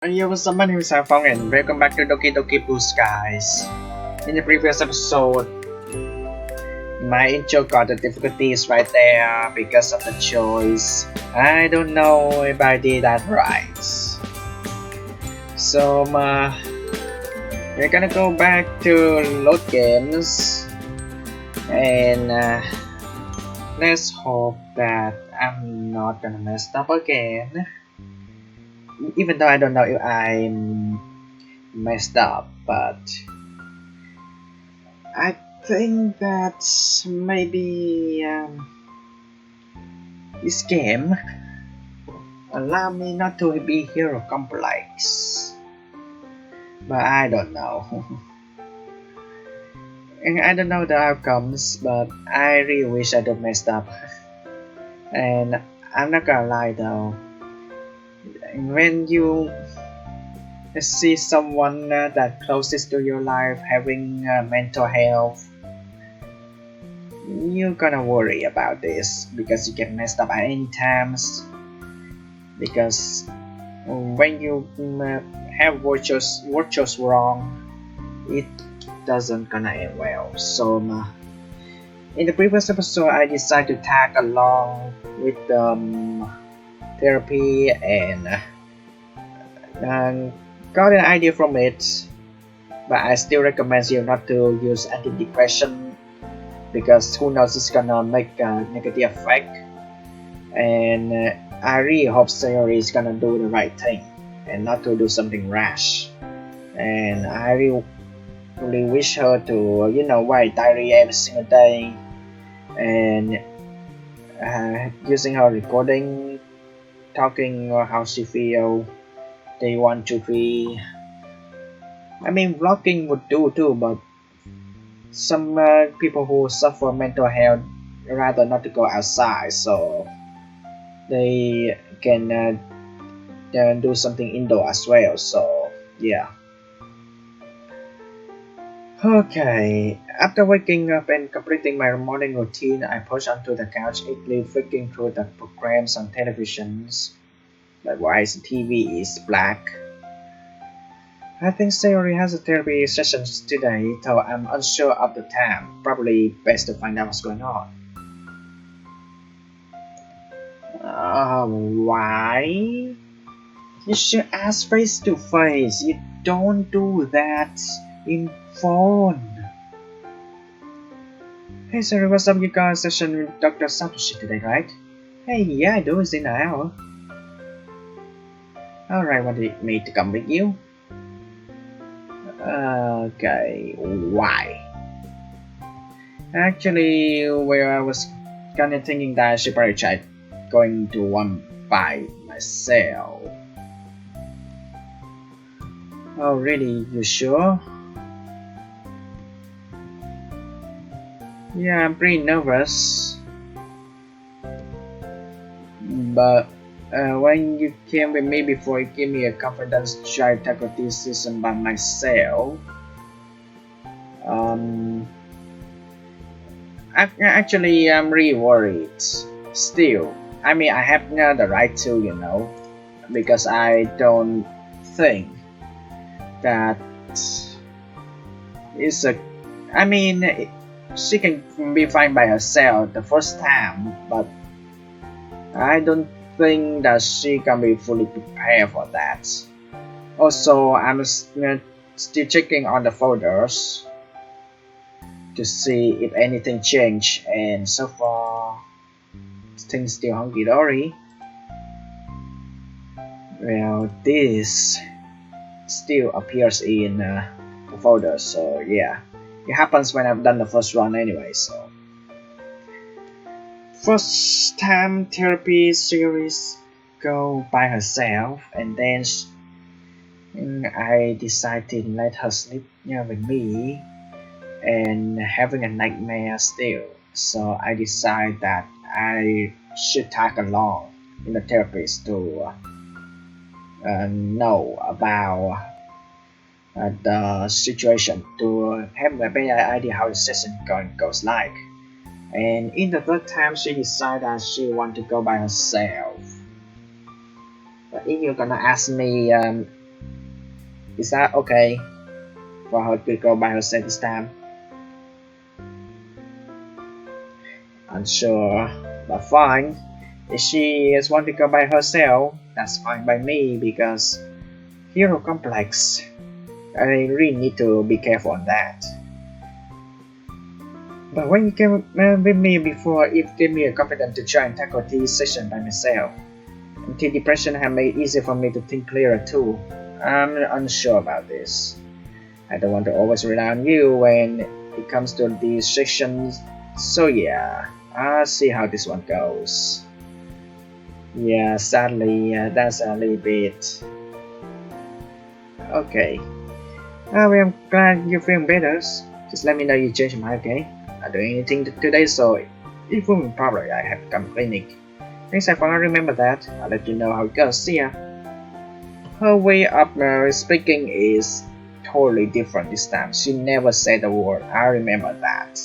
Yo, what's up? My name is iPhong and welcome back to Doki Doki Boost, guys. In the previous episode, my intro got the difficulties right there because of the choice. I don't know if I did that right. So, we're gonna go back to load games and let's hope that I'm not gonna mess up again. Even though I don't know if I'm messed up, but I think that maybe this game allow me not to be hero complex, but I don't know. And I don't know the outcomes, but I really wish I don't messed up. And I'm not gonna lie though, when you see someone that closest to your life having mental health, you're gonna worry about this because you get messed up at any times. Because when you have what chose wrong, it doesn't gonna end well. So in the previous episode, I decided to tag along with therapy and got an idea from it, but I still recommend you not to use antidepressant because who knows, it's gonna make a negative effect. And I really hope Sayori is gonna do the right thing and not to do something rash. And I really wish her to write diary every single day and using her recording, talking how she feel day 1 to 3. I mean, vlogging would do too, but some people who suffer mental health rather not to go outside, so they can do something indoor as well. So yeah. Okay, after waking up and completing my morning routine, I push onto the couch, idly flicking through the programs on televisions. But why the TV is black? I think Sayori has a therapy sessions today, though I'm unsure of the time. Probably best to find out what's going on. Why? You should ask face to face. You don't do that in phone. Hey Sayori, what's up? You got a session with Dr. Satoshi today, right? Hey, yeah, I do. It's in an hour. Alright, wanted me to come with you? Okay, why? Actually, where I was kinda thinking that I should probably try going to one by myself. Oh really, you sure? Yeah, I'm pretty nervous. But when you came with me before, you gave me a confidence to try to tackle this season by myself. Actually, I'm really worried. Still, I mean, I have the right to, because I don't think that is a. I mean, she can be fine by herself the first time, but I don't think that she can be fully prepared for that. Also, I'm still checking on the folders to see if anything changed, and so far things still hunky-dory. Well, this still appears in the folder, so yeah, it happens when I've done the first run anyway. So first time therapy series go by herself, and then I decided to let her sleep with me and having a nightmare still. So I decided that I should tag along in the therapist to know about the situation, to have a better idea how the session goes like. And in the third time, she decided that she want to go by herself. But if you're gonna ask me Is that okay for her to go by herself this time? Unsure, but fine. If she is want to go by herself, that's fine by me because hero complex. I really need to be careful on that. But when you came with me before, it gave me a confidence to try and tackle this session by myself. And the depression have made it easier for me to think clearer too. I'm unsure about this. I don't want to always rely on you when it comes to these sessions. So yeah, I'll see how this one goes. Yeah, sadly, that's a little bit. Okay. Well, I'm glad you're feeling better. Just let me know you change your mind, okay? Not doing anything today, so if women probably I have to come to clinic. Thanks, I finally remember that. I'll let you know how it goes. See ya. Her way of speaking is totally different this time. She never said a word. I remember that.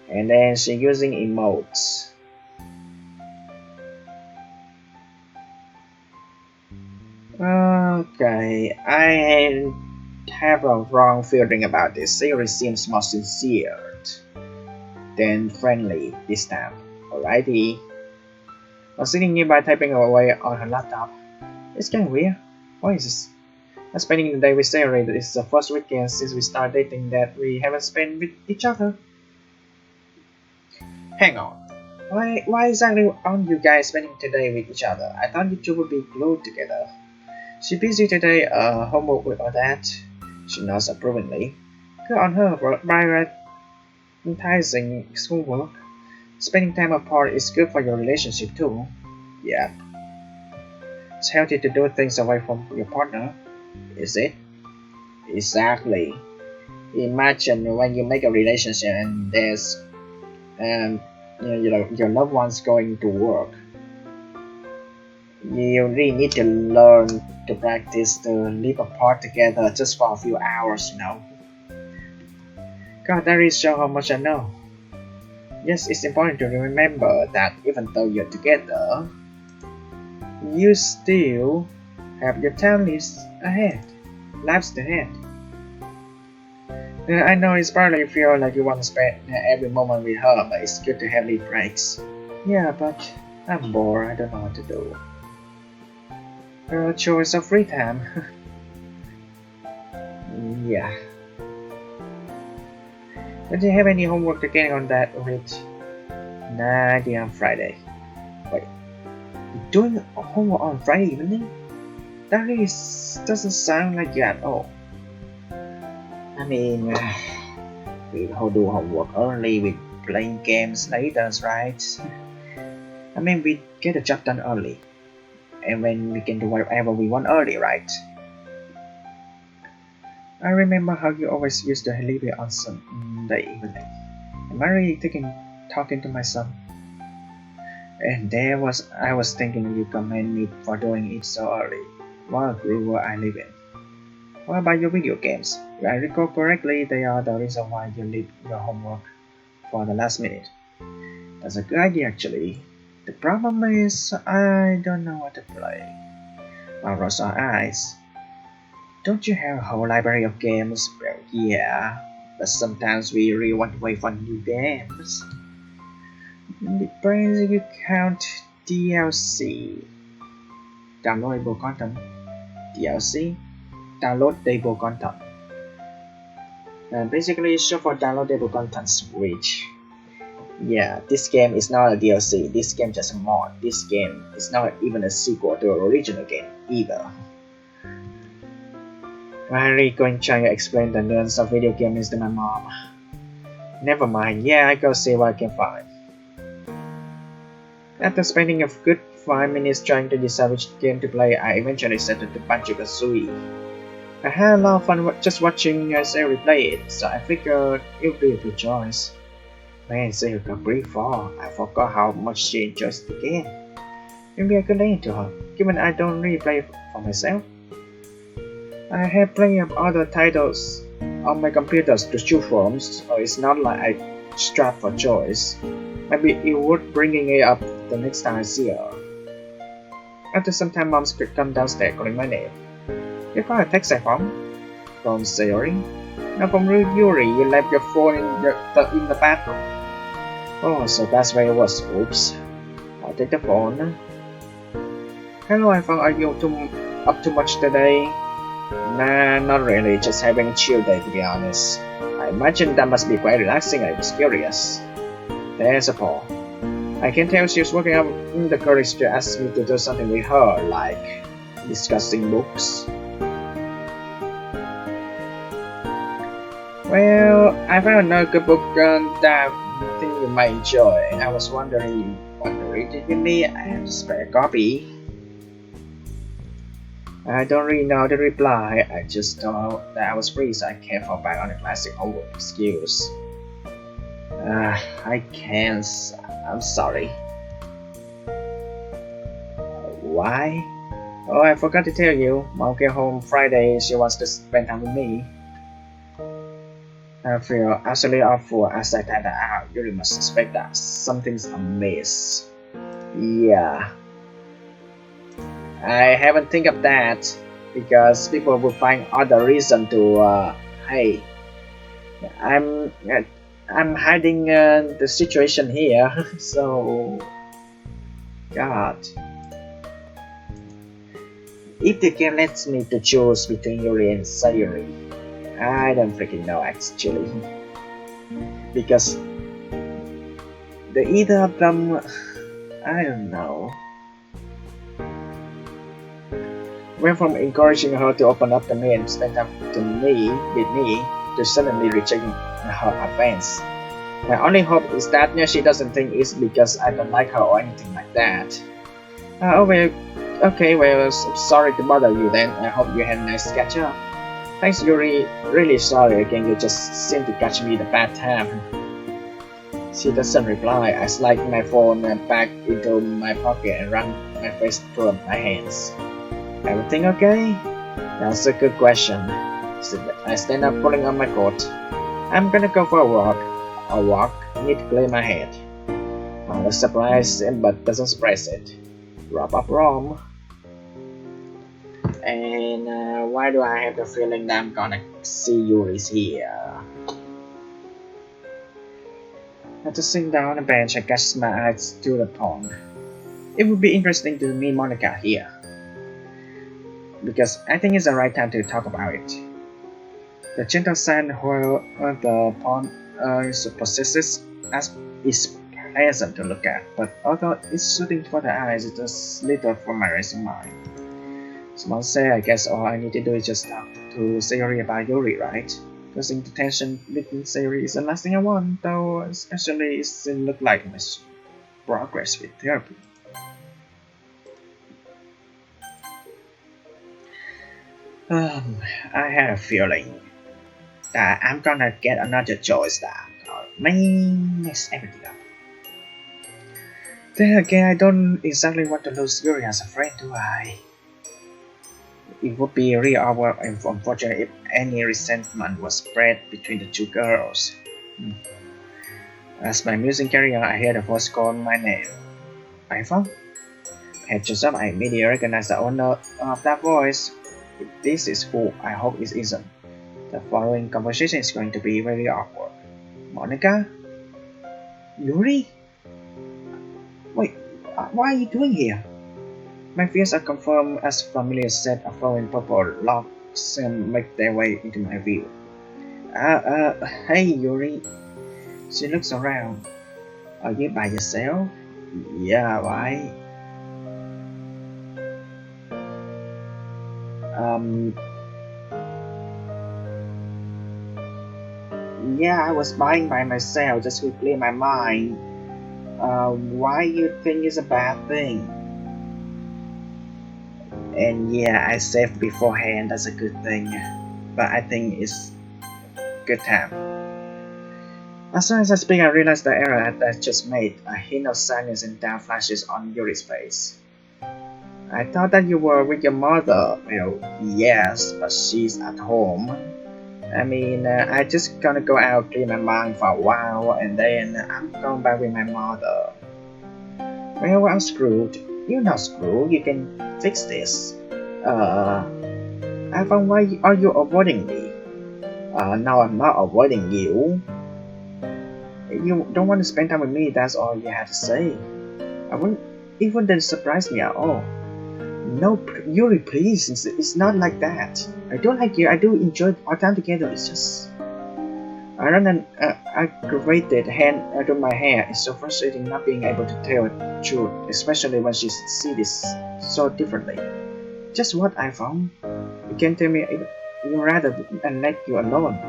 And then she using emotes. Okay, I have a wrong feeling about this. Siri seems more sincere than friendly this time. Alrighty. While sitting nearby typing away on her laptop. It's getting weird. What is this? I'm spending the day with Siri. This is the first weekend since we started dating that we haven't spent with each other. Hang on. Why exactly aren't you guys spending today with each other? I thought you two would be glued together. She busy today, homework with all that. She nods approvingly. Good on her for prioritizing schoolwork. Spending time apart is good for your relationship too. Yeah. It's healthy to do things away from your partner, is it? Exactly. Imagine when you make a relationship and there's your loved ones going to work. You really need to learn to practice to live apart together just for a few hours, God, that really shows how much I know. Yes, it's important to remember that even though you're together, you still have your lives ahead. I know it's probably feel like you want to spend every moment with her, but it's good to have little breaks. Yeah, but I'm bored. I don't know what to do. A choice of free time. Yeah. Don't you have any homework to get on that with? Nah, I did on Friday. Wait, you're doing homework on Friday evening? That really doesn't sound like you at all. I mean, we do homework early, we playing games later, right? I mean, we get the job done early. And when we can do whatever we want early, right? I remember how you always used to leave it on Sunday evening. Am I really talking to my son? And I was thinking you commend me for doing it so early. What a group I live in. What about your video games? If I recall correctly, they are the reason why you leave your homework for the last minute. That's a good idea actually. The problem is I don't know what to play. My rose our eyes. Don't you have a whole library of games? Well, yeah, but sometimes we really want to wait for new games. Depends if you count DLC. Downloadable content. DLC. Downloadable content. Basically, it's short for downloadable content, which. Yeah, this game is not a DLC. This game just a mod. This game is not even a sequel to an original game either. I'm really going to try to explain the nuance of video games to my mom. Never mind, yeah, I go see what I can find. After spending a good 5 minutes trying to decide which game to play, I eventually settled to Banjo-Kazooie. I had a lot of fun just watching Sari play it, so I figured it would be a good choice. Man, Sari got pretty far. I forgot how much she enjoys the game. Maybe I could lend it to her, given I don't really play for myself. I have plenty of other titles on my computers to choose from, so it's not like I strap for choice. Maybe it would bringing it up the next time I see her. After some time, Mom could come downstairs calling my name. You got a text iPhong? From Sayori? No, from Yuri. You left your phone in the bathroom. Oh, so that's where it was. Oops. I'll take the phone. Hello, iPhong. Are you up too much today? Nah, not really. Just having a chill day, to be honest. I imagine that must be quite relaxing. I was curious. There's a Paul. I can tell she's working up the courage to ask me to do something with her, like discussing books. Well, I found another good book that I think you might enjoy. I was wondering, want to read it with me? I have a spare copy. I don't really know the reply. I just thought that I was free, so I can't fall back on a classic old excuse. I can't. I'm sorry. Why? Oh, I forgot to tell you. Mom came home Friday. She wants to spend time with me. I feel absolutely awful as I type that out. You really must suspect that something's amiss. Yeah. I haven't think of that because people will find other reason to hey, I'm hiding the situation here. So God, if the game lets me to choose between Yuri and Sayuri, I don't freaking know actually, because the either of them, I don't know. Went from encouraging her to open up to me and spend time with me, to suddenly rejecting her advance. My only hope is that she doesn't think it's because I don't like her or anything like that. Oh well, okay, well, I'm sorry to bother you then. I hope you had a nice catch up. Thanks, Yuri. Really sorry again, you just seem to catch me the bad time. She doesn't reply. I slide my phone back into my pocket and run my face through my hands. Everything okay? That's a good question. I stand up pulling on my coat. I'm gonna go for a walk. Need to clear my head. I was surprised, but doesn't surprise it. Wrap up Rome. And why do I have the feeling that I'm gonna see Yuri's here? After sitting down on a bench, I cast my eyes to the pond. It would be interesting to meet Monica here, because I think it's the right time to talk about it. The gentle sand where the pond possesses is pleasant to look at, but although it's soothing for the eyes, it does little for my racing mind. Someone say I guess all I need to do is just talk to Sayori about Yuri, right? Causing the tension between Sayori is the last thing I want, though especially it doesn't look like much progress with therapy. I had a feeling that I'm gonna get another choice that may mess everything up. Then again, I don't exactly want to lose Yuri as a friend, do I? It would be really awkward and unfortunate if any resentment was spread between the two girls. As my musing carried on, I heard a voice call my name. iPhong? Head just up, I immediately recognized the owner of that voice. If this is who, I hope it isn't. The following conversation is going to be very awkward. Monica? Yuri? Wait, what are you doing here? My fears are confirmed as a familiar set of flowing purple locks make their way into my view. Hey Yuri. She looks around. Are you by yourself? Yeah, why? Yeah, I was buying by myself just to clear my mind. Why you think it's a bad thing? And yeah, I saved beforehand, that's a good thing. But I think it's good time. As soon as I speak, I realize the error I just made. A hint of sadness and doubt flashes on Yuri's face. I thought that you were with your mother. Well, yes, but she's at home. I mean, I just gonna go out, clear my mind for a while, and then I'm going back with my mother. Well, I'm screwed. You're not screwed. You can fix this. iPhone, why are you avoiding me? No, I'm not avoiding you. If you don't want to spend time with me, that's all you have to say. I wouldn't even then surprise me at all. No, Yuri, please, it's not like that. I don't like you, I do enjoy our time together, it's just... I run an aggravated hand out of my hair. It's so frustrating not being able to tell the truth, especially when she sees this so differently. Just what I found. You can tell me you rather than let you alone.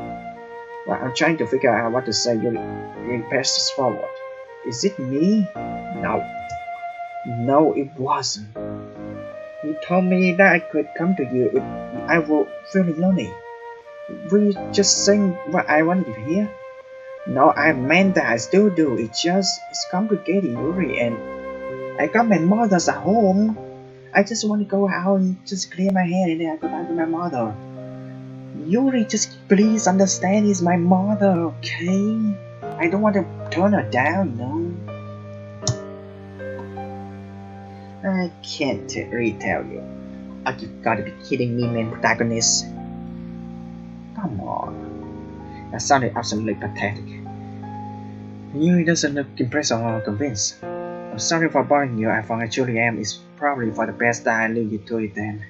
Well, I'm trying to figure out what to say. You passes forward. Is it me? No. No, it wasn't. You told me that I could come to you if I were feeling lonely. Were you just saying what I wanted to hear? No, I meant that I still do. It's complicated, Yuri, and I got my mother's at home. I just want to go out and just clear my head and then I go back to my mother. Yuri, just please understand, he's my mother, okay? I don't want to turn her down, no. I can't really tell you. Oh, you gotta be kidding me, main protagonist. Come on. That sounded absolutely pathetic. Yuri doesn't look impressed or convinced. I'm sorry for bothering you, I found I truly am. It's probably for the best that I leave you to it then.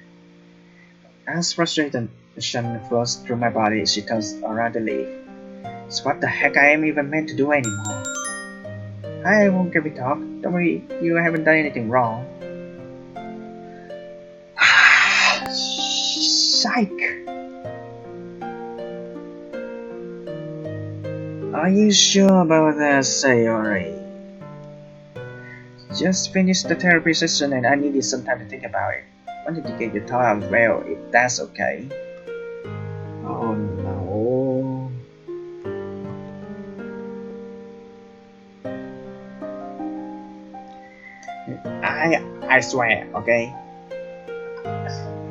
As frustration flows through my body, she turns around to leave. So what the heck I am even meant to do anymore? I won't give it talk. Don't worry, you haven't done anything wrong. Psych! Are you sure about that, Sayori? Just finished the therapy session and I needed some time to think about it. Wanted to get your thought as well, if that's okay. Oh no. I swear, okay?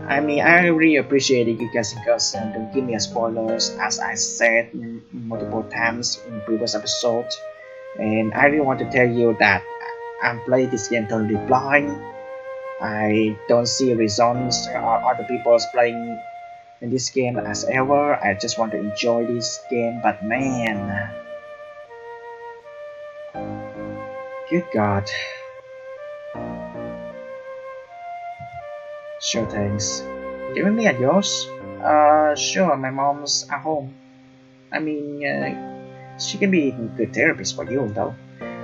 I mean, I really appreciate it, you guys and girls, and don't give me spoilers, as I said multiple times in previous episodes. And I really want to tell you that I'm playing this game totally blind. I don't see results or other people playing in this game as ever. I just want to enjoy this game, but man, good God. Sure, thanks. Giving me at yours? Sure, my mom's at home. I mean, she can be a good therapist for you, though.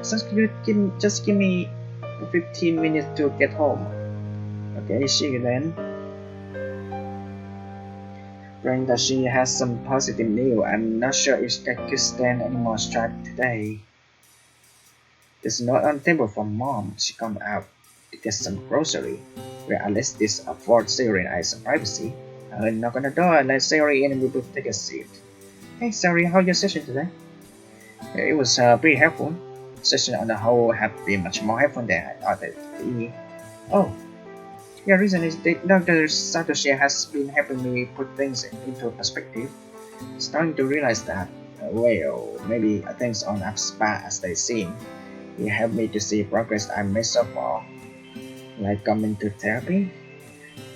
So just give me 15 minutes to get home. Okay, see you then. Praying that she has some positive news. I'm not sure if I could stand any more strife today. There's no on table for mom. She come out to get some grocery. Well, unless this affords Sayori and I some privacy. I'll knock on the door and let Sayori in and we both take a seat. Hey Sayori, how's your session today? It was pretty helpful. Session on the whole have been much more helpful than I thought it would be. Oh. Yeah, reason is that Dr. Satoshi has been helping me put things into perspective. Starting to realize that, well, maybe things aren't as bad as they seem. He helped me to see progress I made so far. Like coming to therapy?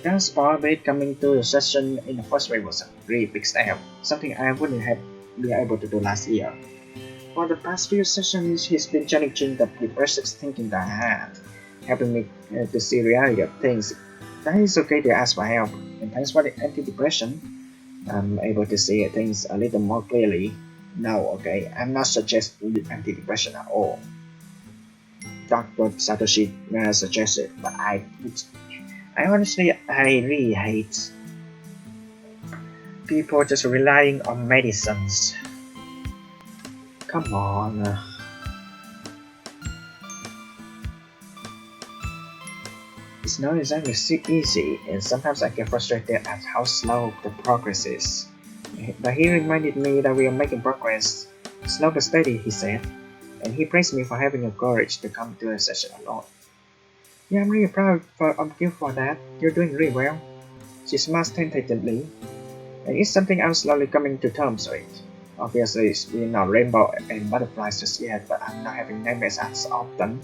That's part of it. Coming to the session in the first place was a really big step, something I wouldn't have been able to do last year. For the past few sessions, he's been challenging the depressive thinking that I had, helping me to see reality of things. That is okay to ask for help, and thanks for the antidepressant, I'm able to see things a little more clearly. No, okay, I'm not suggesting antidepressant at all. Dr. Satoshi suggested, but I really hate people just relying on medicines. Come on. It's not exactly easy, and sometimes I get frustrated at how slow the progress is. But he reminded me that we are making progress. Slow but steady, he said, and he praised me for having the courage to come to a session alone. Yeah, I'm really proud of you for that. You're doing really well. She smiles tentatively, and it's something I'm slowly coming to terms with. Obviously, we're not rainbow and butterflies just yet, but I'm not having nightmares as often.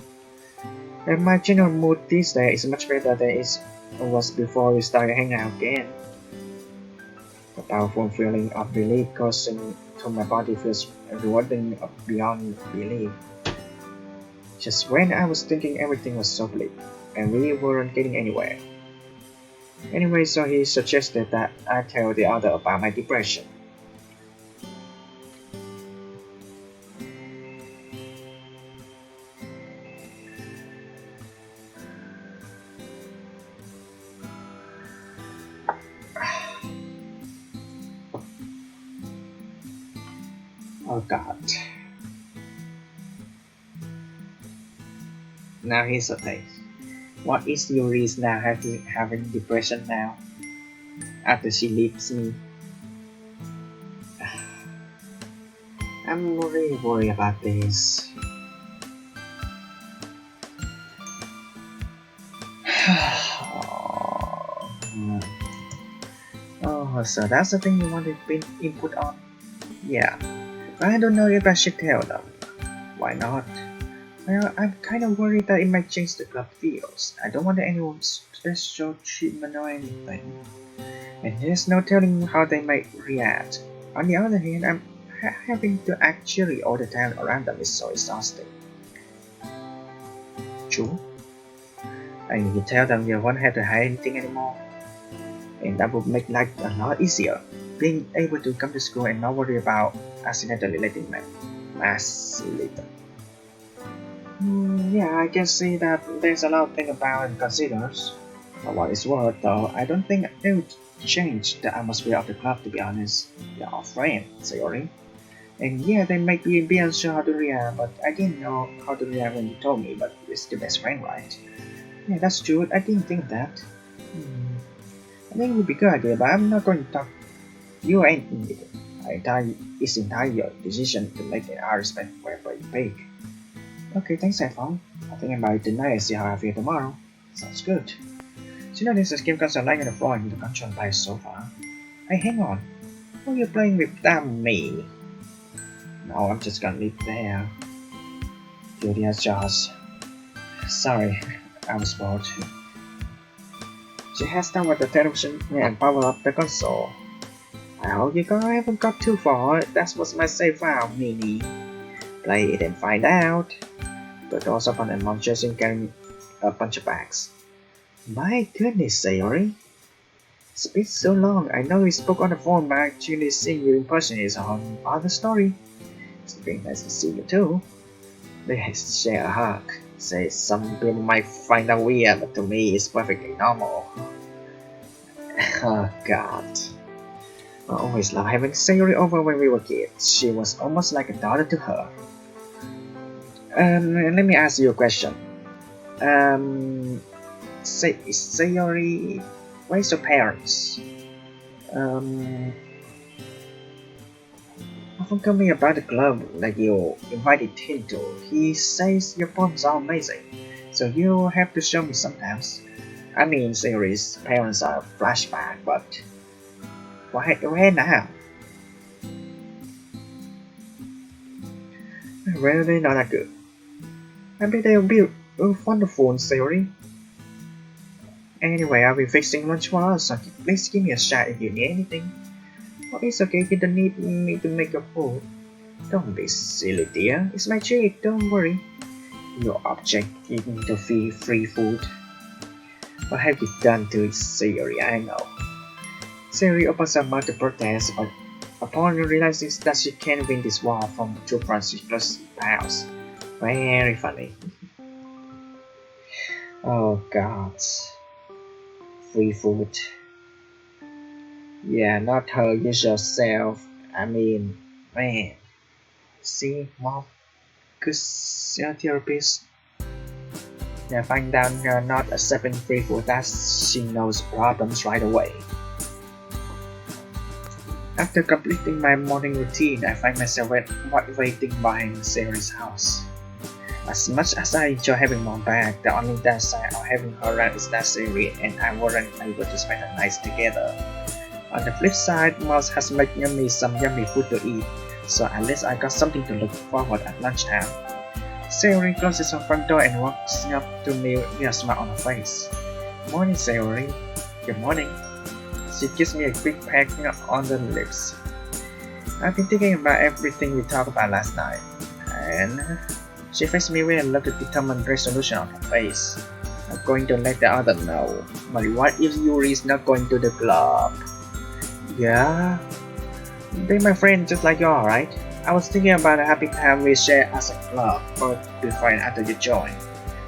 And my general mood these days is much better than it was before we started hanging out again. powerful feeling of relief coursing through my body feels rewarding beyond belief. Just when I was thinking everything was so bleak, and we weren't getting anywhere. Anyway, so he suggested that I tell the other about my depression. Oh God. Now here's the thing. What is your reason now having depression now? After she leaves me? I'm really worried about this. Oh, so that's the thing you wanted input on? Yeah. I don't know if I should tell them. Why not? Well, I'm kind of worried that it might change the club feels. I don't want anyone's special treatment or anything. And there's no telling how they might react. On the other hand, having to act cheery all the time around them is so exhausting. True. And you tell them you won't have to hide anything anymore. And that would make life a lot easier. Being able to come to school and not worry about accidentally letting my mask later. Yeah, I can see that there's a lot of things about and considers. For what it's worth, though, I don't think it would change the atmosphere of the club, to be honest. They're all friends, sorry. And yeah, they might be unsure how to react, but I didn't know how to react when you told me, but we're still best friend, right? Yeah, that's true, I didn't think of that. I think it would be a good idea, but I'm not going to talk. You ain't needed. It's entirely your decision to make, and I respect wherever you pick. Okay, thanks, iPhong. I think about it tonight and see how I feel tomorrow. Sounds good. So you notice the game console lying on the floor and the control by the sofa. Hey, hang on. Who are you playing with? Damn me. No, I'm just gonna leave there. Judy has Josh. Sorry, I was bored. She has down with the television and power up the console. I hope you guys haven't got too far. That was my save file, Mini. Play it and find out. The doors open and Mom Jason carrying a bunch of bags. My goodness, Sayori. It's been so long. I know we spoke on the phone, but actually seeing you in person is a whole other story. It's been nice to see you too. They share a hug. Say some people might find that weird, but to me it's perfectly normal. Oh God. I always loved having Sayori over when we were kids. She was almost like a daughter to her. Let me ask you a question. Sayori, where's your parents? Often tell me about the club that you invited him to. He says your poems are amazing, so you have to show me sometimes. I mean, Sayori's parents are a flashback, but where now? Well, they're not that good. I bet they'll be wonderful in Sayori. Anyway, I'll be fixing lunch for us, so please give me a shout if you need anything. Oh, it's okay, you don't need me to make your food. Don't be silly, dear. It's my treat, don't worry. Your object eating to free food. What have you done to Sayori? I know. Sayori opens her mouth to protest, but upon realizing that she can't win this war from the two fronts, she just bows. Very funny. Oh God. Free food. Yeah, not her usual self. I mean, man. See, Mom, good therapist. Yeah, find out you're not accepting free food, that she knows problems right away. After completing my morning routine, I find myself waiting behind Sayori's house. As much as I enjoy having Mom back, the only downside of having her around is that Sayori and I weren't able to spend the night together. On the flip side, Mom has made me some yummy food to eat, so at least I got something to look forward at lunchtime. Sayori closes her front door and walks up to me with a smile on her face. Morning, Sayori. Good morning. She gives me a quick peck on the lips. I've been thinking about everything we talked about last night, and she faced me with a look of determined resolution on her face. I'm going to let the other know. But what if Yuri is not going to the club? Yeah? They're my friend just like you are, right? I was thinking about a happy time we share as a club, both before and after you join.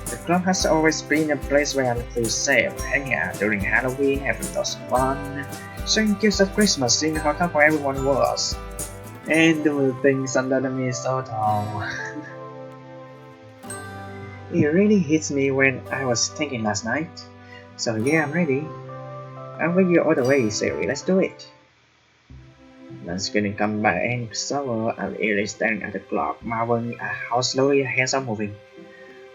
The club has always been a place where I feel safe, hanging out during Halloween, having lots of fun, sharing gifts at Christmas, seeing how thankful everyone was, and doing things under the mistletoe. It really hits me when I was thinking last night. So yeah, I'm ready. I'll wait you all the way, Siri. Let's do it. Once couldn't come back any slower. I'm eerily staring at the clock, marveling at how slowly her hands are moving.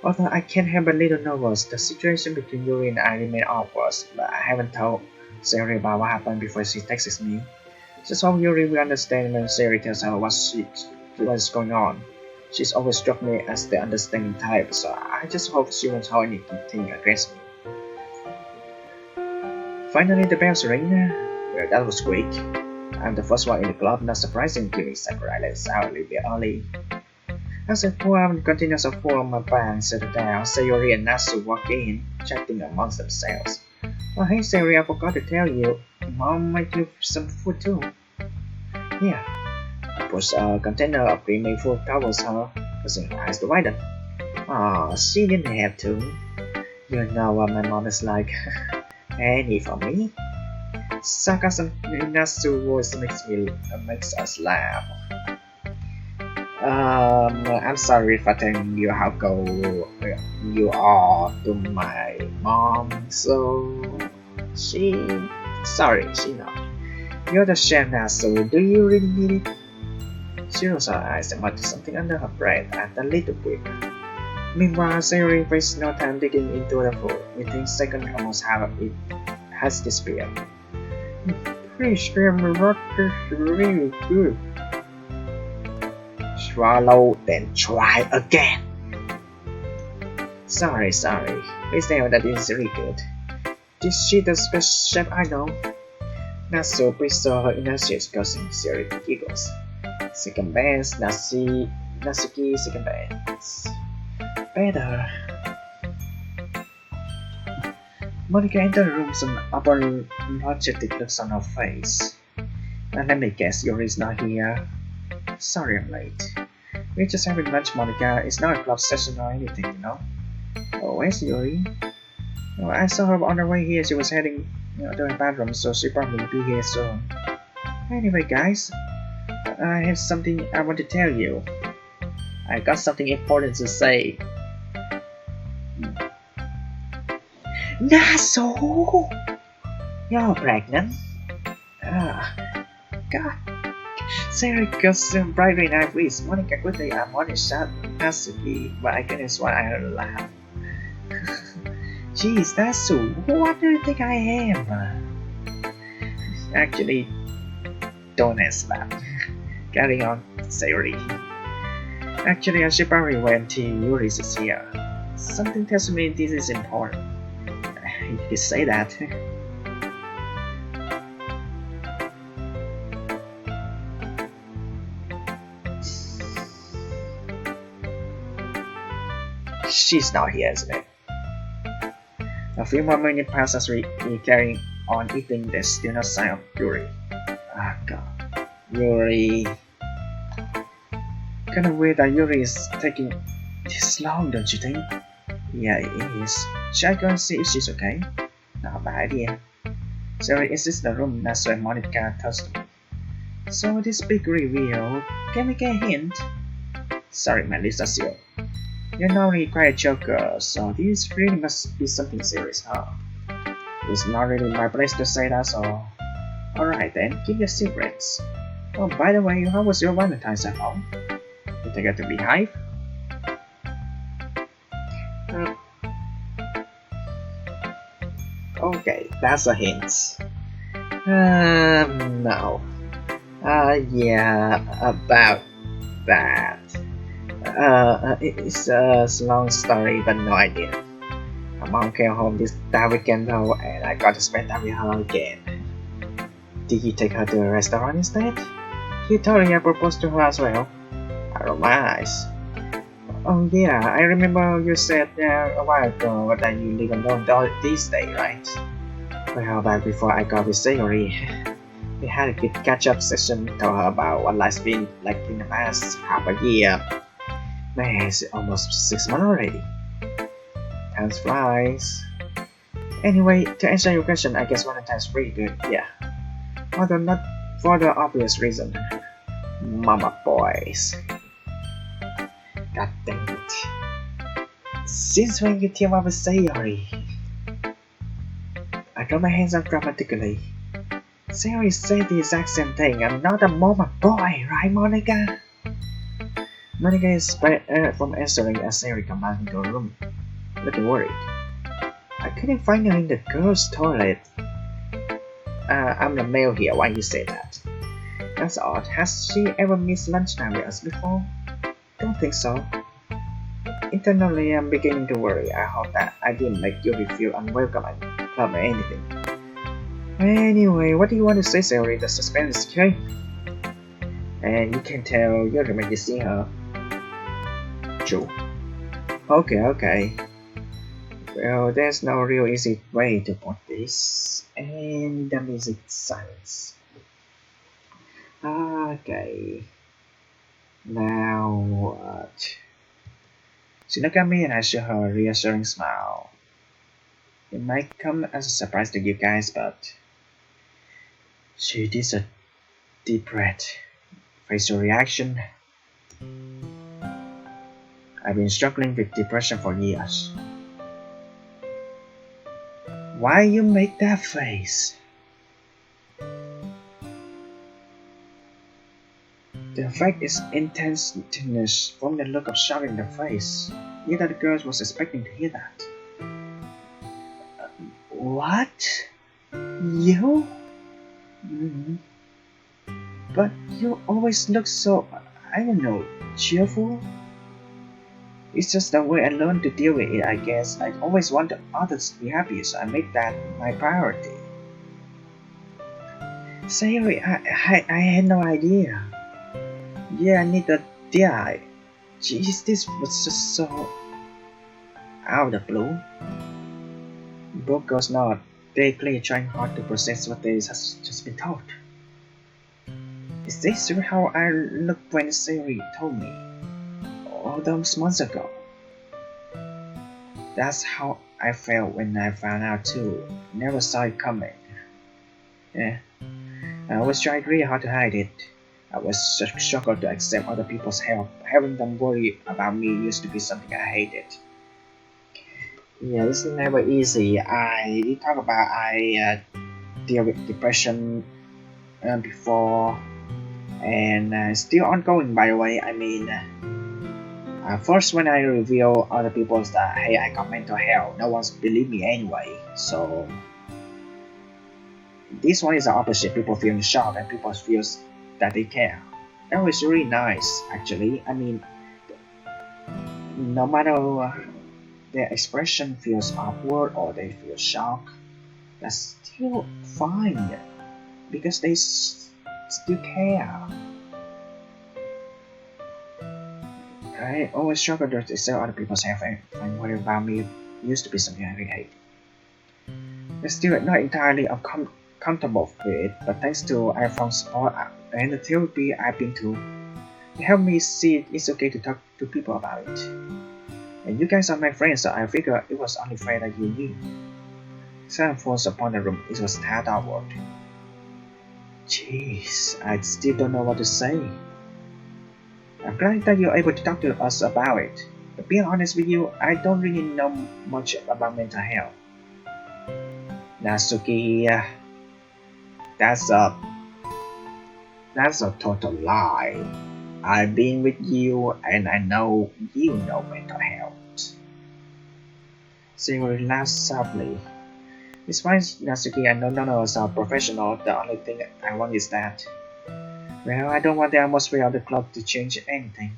Although I can't help but little nervous, the situation between Yuri and I remains awkward, but I haven't told Siri about what happened before she texts me. Just hope Yuri will understand when Siri tells her what's going on. She's always struck me as the understanding type, so I just hope she won't hold anything against me. Finally, the bells ring. Well, that was quick. I'm the first one in the club, not surprising given Sakura's out a little bit early. As I pour out containers of food on my bar and settle down, Sayori and Natsu walk in, chatting amongst themselves. Oh hey Sayori, I forgot to tell you, Mom might you some food too. Yeah. I push a container of pre-made food towards her, closing her eyes to widen. Aw, she didn't have to. You know what my mom is like. Any for me? Sarcasm in Natsu's voice makes us laugh. I'm sorry for telling you how cold you are to my mom, sorry, she not. You're the chef now, so do you really need it? She rolls her eyes and mutters something under her breath at a little quick. Meanwhile, Sayori wastes no time digging into the food. Within seconds, almost half of it has disappeared. Please spare me, what is really good. Swallow, then try again. Sorry. Please tell that is really good. This she the best chef I know. Natsu presaw her initiates causing Sayori giggles. Second best, Natsuki, second best. Better. Monica entered the room with some apologetic looks on her face. And let me guess, Yuri's not here. Sorry I'm late. We're just having lunch, Monica. It's not a club session or anything, you know. Oh, where's Yuri? Oh, I saw her on her way here. She was heading to her bathroom, so she'll probably be here soon. Anyway, guys, I have something I want to tell you. I got something important to say. Naso! You're pregnant? God. Sarah got some bright red eyes. Monica quickly admonished Natsuki, but I couldn't swallow her laugh. Jeez, Natsu, what do you think I am? Actually, don't ask that. Carry on, Sayori. Actually, I should probably wait till Yuri's is here. Something tells me this is important. You could say that. She's not here, isn't it? A few more minutes pass as we carrying on eating. There's still no sign of Yuri. Ah, God. Yuri. Kind of weird that Yuri is taking this long, don't you think? Yeah, it is. Should I go and see if she's okay? Not a bad idea. Sorry, is this the room Natsu and Monica touched me? So this big reveal, can we get a hint? Sorry, my lips are sealed. You're normally quite a joker, so this really must be something serious, huh? It's not really my place to say that, so... Alright then, keep your secrets. Oh, by the way, how was your Valentine's at home? Did you get to behave? Okay, that's a hint. No. Yeah, about that. It's a long story, but no idea. My mom came home that weekend though, and I got to spend time with her again. Did you take her to a restaurant instead? You told her I proposed to her as well. How nice. Oh yeah, I remember you said a while ago that you live alone these days, right? Well, back before I got with Sayori, we had a good catch-up session. Told her about what life's been like in the past half a year. Man, it's almost 6 months already. Time flies. Anyway, to answer your question, I guess Valentine's pretty good, yeah. Although not for the obvious reason. Mama boys. God dang it. Since when you team up with Sayori? I got my hands up dramatically. Sayori said the exact same thing. I'm not a mama boy, right, Monica? Monica is from answering as Sayori comes back into the room, looking worried. I couldn't find her in the girls' toilet. I'm the male here, why you say that? That's odd. Has she ever missed lunchtime with us before? Don't think so. Internally, I'm beginning to worry. I hope that I didn't make you feel unwelcome at the club or anything. Anyway, what do you want to say, Sayori? The suspense is killing. And you can tell you remember seeing her. True. Okay. Well, there's no real easy way to put this. And the music silence. Okay. Now what? She looked at me and I showed her a reassuring smile. It might come as a surprise to you guys, but she did a deep breath. Facial reaction. I've been struggling with depression for years. Why you make that face? The effect is intenseness from the look of shock in the face. Neither the girls was expecting to hear that. What? You? But you always look so, I don't know, cheerful? It's just the way I learned to deal with it, I guess. I always wanted others to be happy, so I made that my priority. Sayori, I had no idea. Yeah, neither did I. Jeez, this was just so out of the blue. Both girls nod. They clearly trying hard to process what they has just been told. Is this how I looked when Sayori told me? All those months ago. That's how I felt when I found out too. Never saw it coming. Yeah. I always tried really hard to hide it. I was struggled to accept other people's help. Having them worry about me used to be something I hated. Yeah, it's never easy. I did talk about I deal with depression before, and still ongoing. By the way, I mean, first when I reveal other people's that hey, I got mental health, no one's believe me anyway. So this one is the opposite. People feel shocked and people feel that they care. That was really nice, actually. I mean, no matter their expression feels awkward or they feel shocked, that's still fine because they still care. I always struggle to accept other people's health and worry about me used to be something I really hate. I'm still not entirely comfortable with it, but thanks to iPhong support and the therapy I've been to, it helped me see it's okay to talk to people about it. And you guys are my friends, so I figured it was only fair that you knew. Silence falls upon the room. It was tad awkward. Jeez, I still don't know what to say. I'm glad that you're able to talk to us about it. But being honest with you, I don't really know much about mental health. Natsuki, that's a total lie. I've been with you and I know you know mental health. Sayori laughed softly. It's fine, Natsuki, I know none of us are professional. The only thing I want is that, well, I don't want the atmosphere of the club to change anything.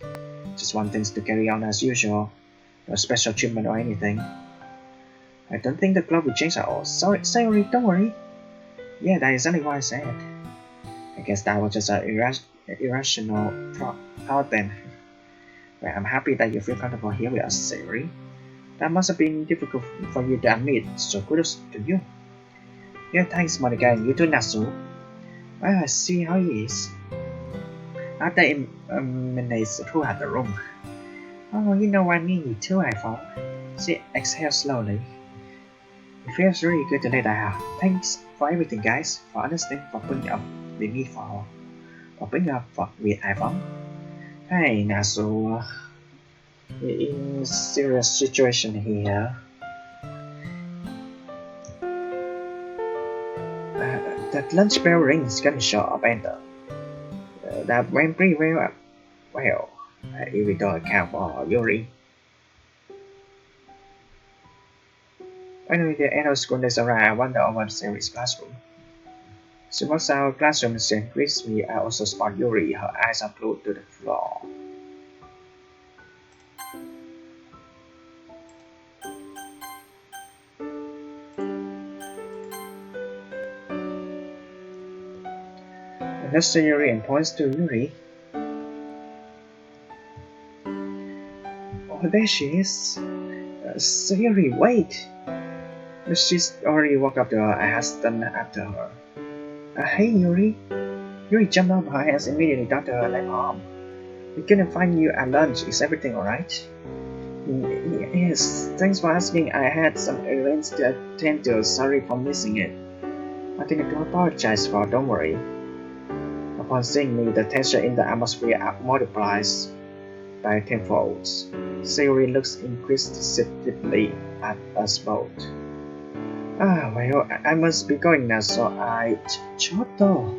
Just want things to carry on as usual. No special treatment or anything. I don't think the club will change at all. Sorry, Sayori, don't worry. Yeah, that is only what I said. I guess that was just an irrational thought then. Well, I'm happy that you feel comfortable here with us, Sayori. That must have been difficult for you to admit, so kudos to you. Yeah, thanks, Monica, and you too, Natsu. Well, I see how he is. After minutes throughout the room. Oh, you know what I need too, iPhone. She exhaled slowly. It feels really good to let that out. Thanks for everything, guys. For understanding, for putting up with me, for putting up with iPhone. Hey, Natsu. We're in a serious situation here. That lunch bell rings, gonna show up, and that went pretty well. Well, if we don't account for Yuri. Finally, the end of school days arrived. I wander over to Sayori's classroom. She walks out of the classroom and greets me. I also spot Yuri. Her eyes are glued to the floor. And that's Yuri and points to Yuri. Oh, there she is. Sayori, wait! But she's already walked up to her. I had stunned after her. Hey, Yuri. Yuri jumped up her hands immediately down to her left arm. We couldn't find you at lunch. Is everything alright? Yes, thanks for asking. I had some events to attend to. Sorry for missing it. Nothing to apologize for, don't worry. Upon seeing me, the tension in the atmosphere multiplies by tenfold. Sayori looks inquisitively at us both. Well, I must be going now, so Choto.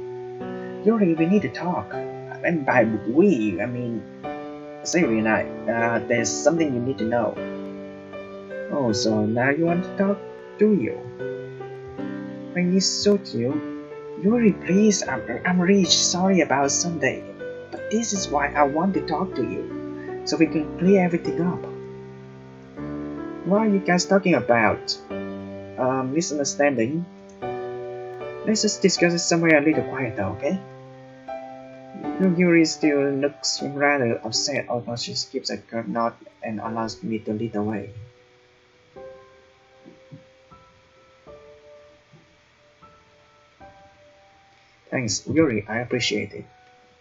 Yuri, we need to talk. And by we, I mean Sayori and I. There's something you need to know. Oh, so now you want to talk, do you? When you suit you. Yuri, please, I'm really sorry about Sunday. But this is why I want to talk to you. So we can clear everything up. What are you guys talking about? Misunderstanding? Let's just discuss it somewhere a little quieter, okay? Yuri still looks rather upset, although she gives a good nod and allows me to lead the way. Thanks, Yuri, I appreciate it.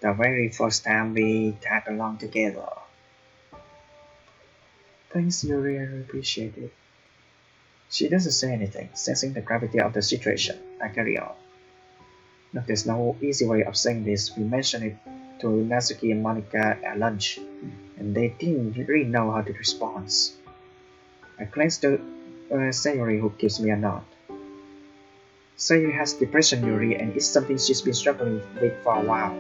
The very first time we tag along together. Thanks, Yuri, I appreciate it. She doesn't say anything, sensing the gravity of the situation. I carry on. Look, there's no easy way of saying this. We mentioned it to Natsuki and Monica at lunch, and they didn't really know how to respond. I glance to Sayori, who gives me a nod. Sayori has depression, Yuri, and it's something she's been struggling with for a while.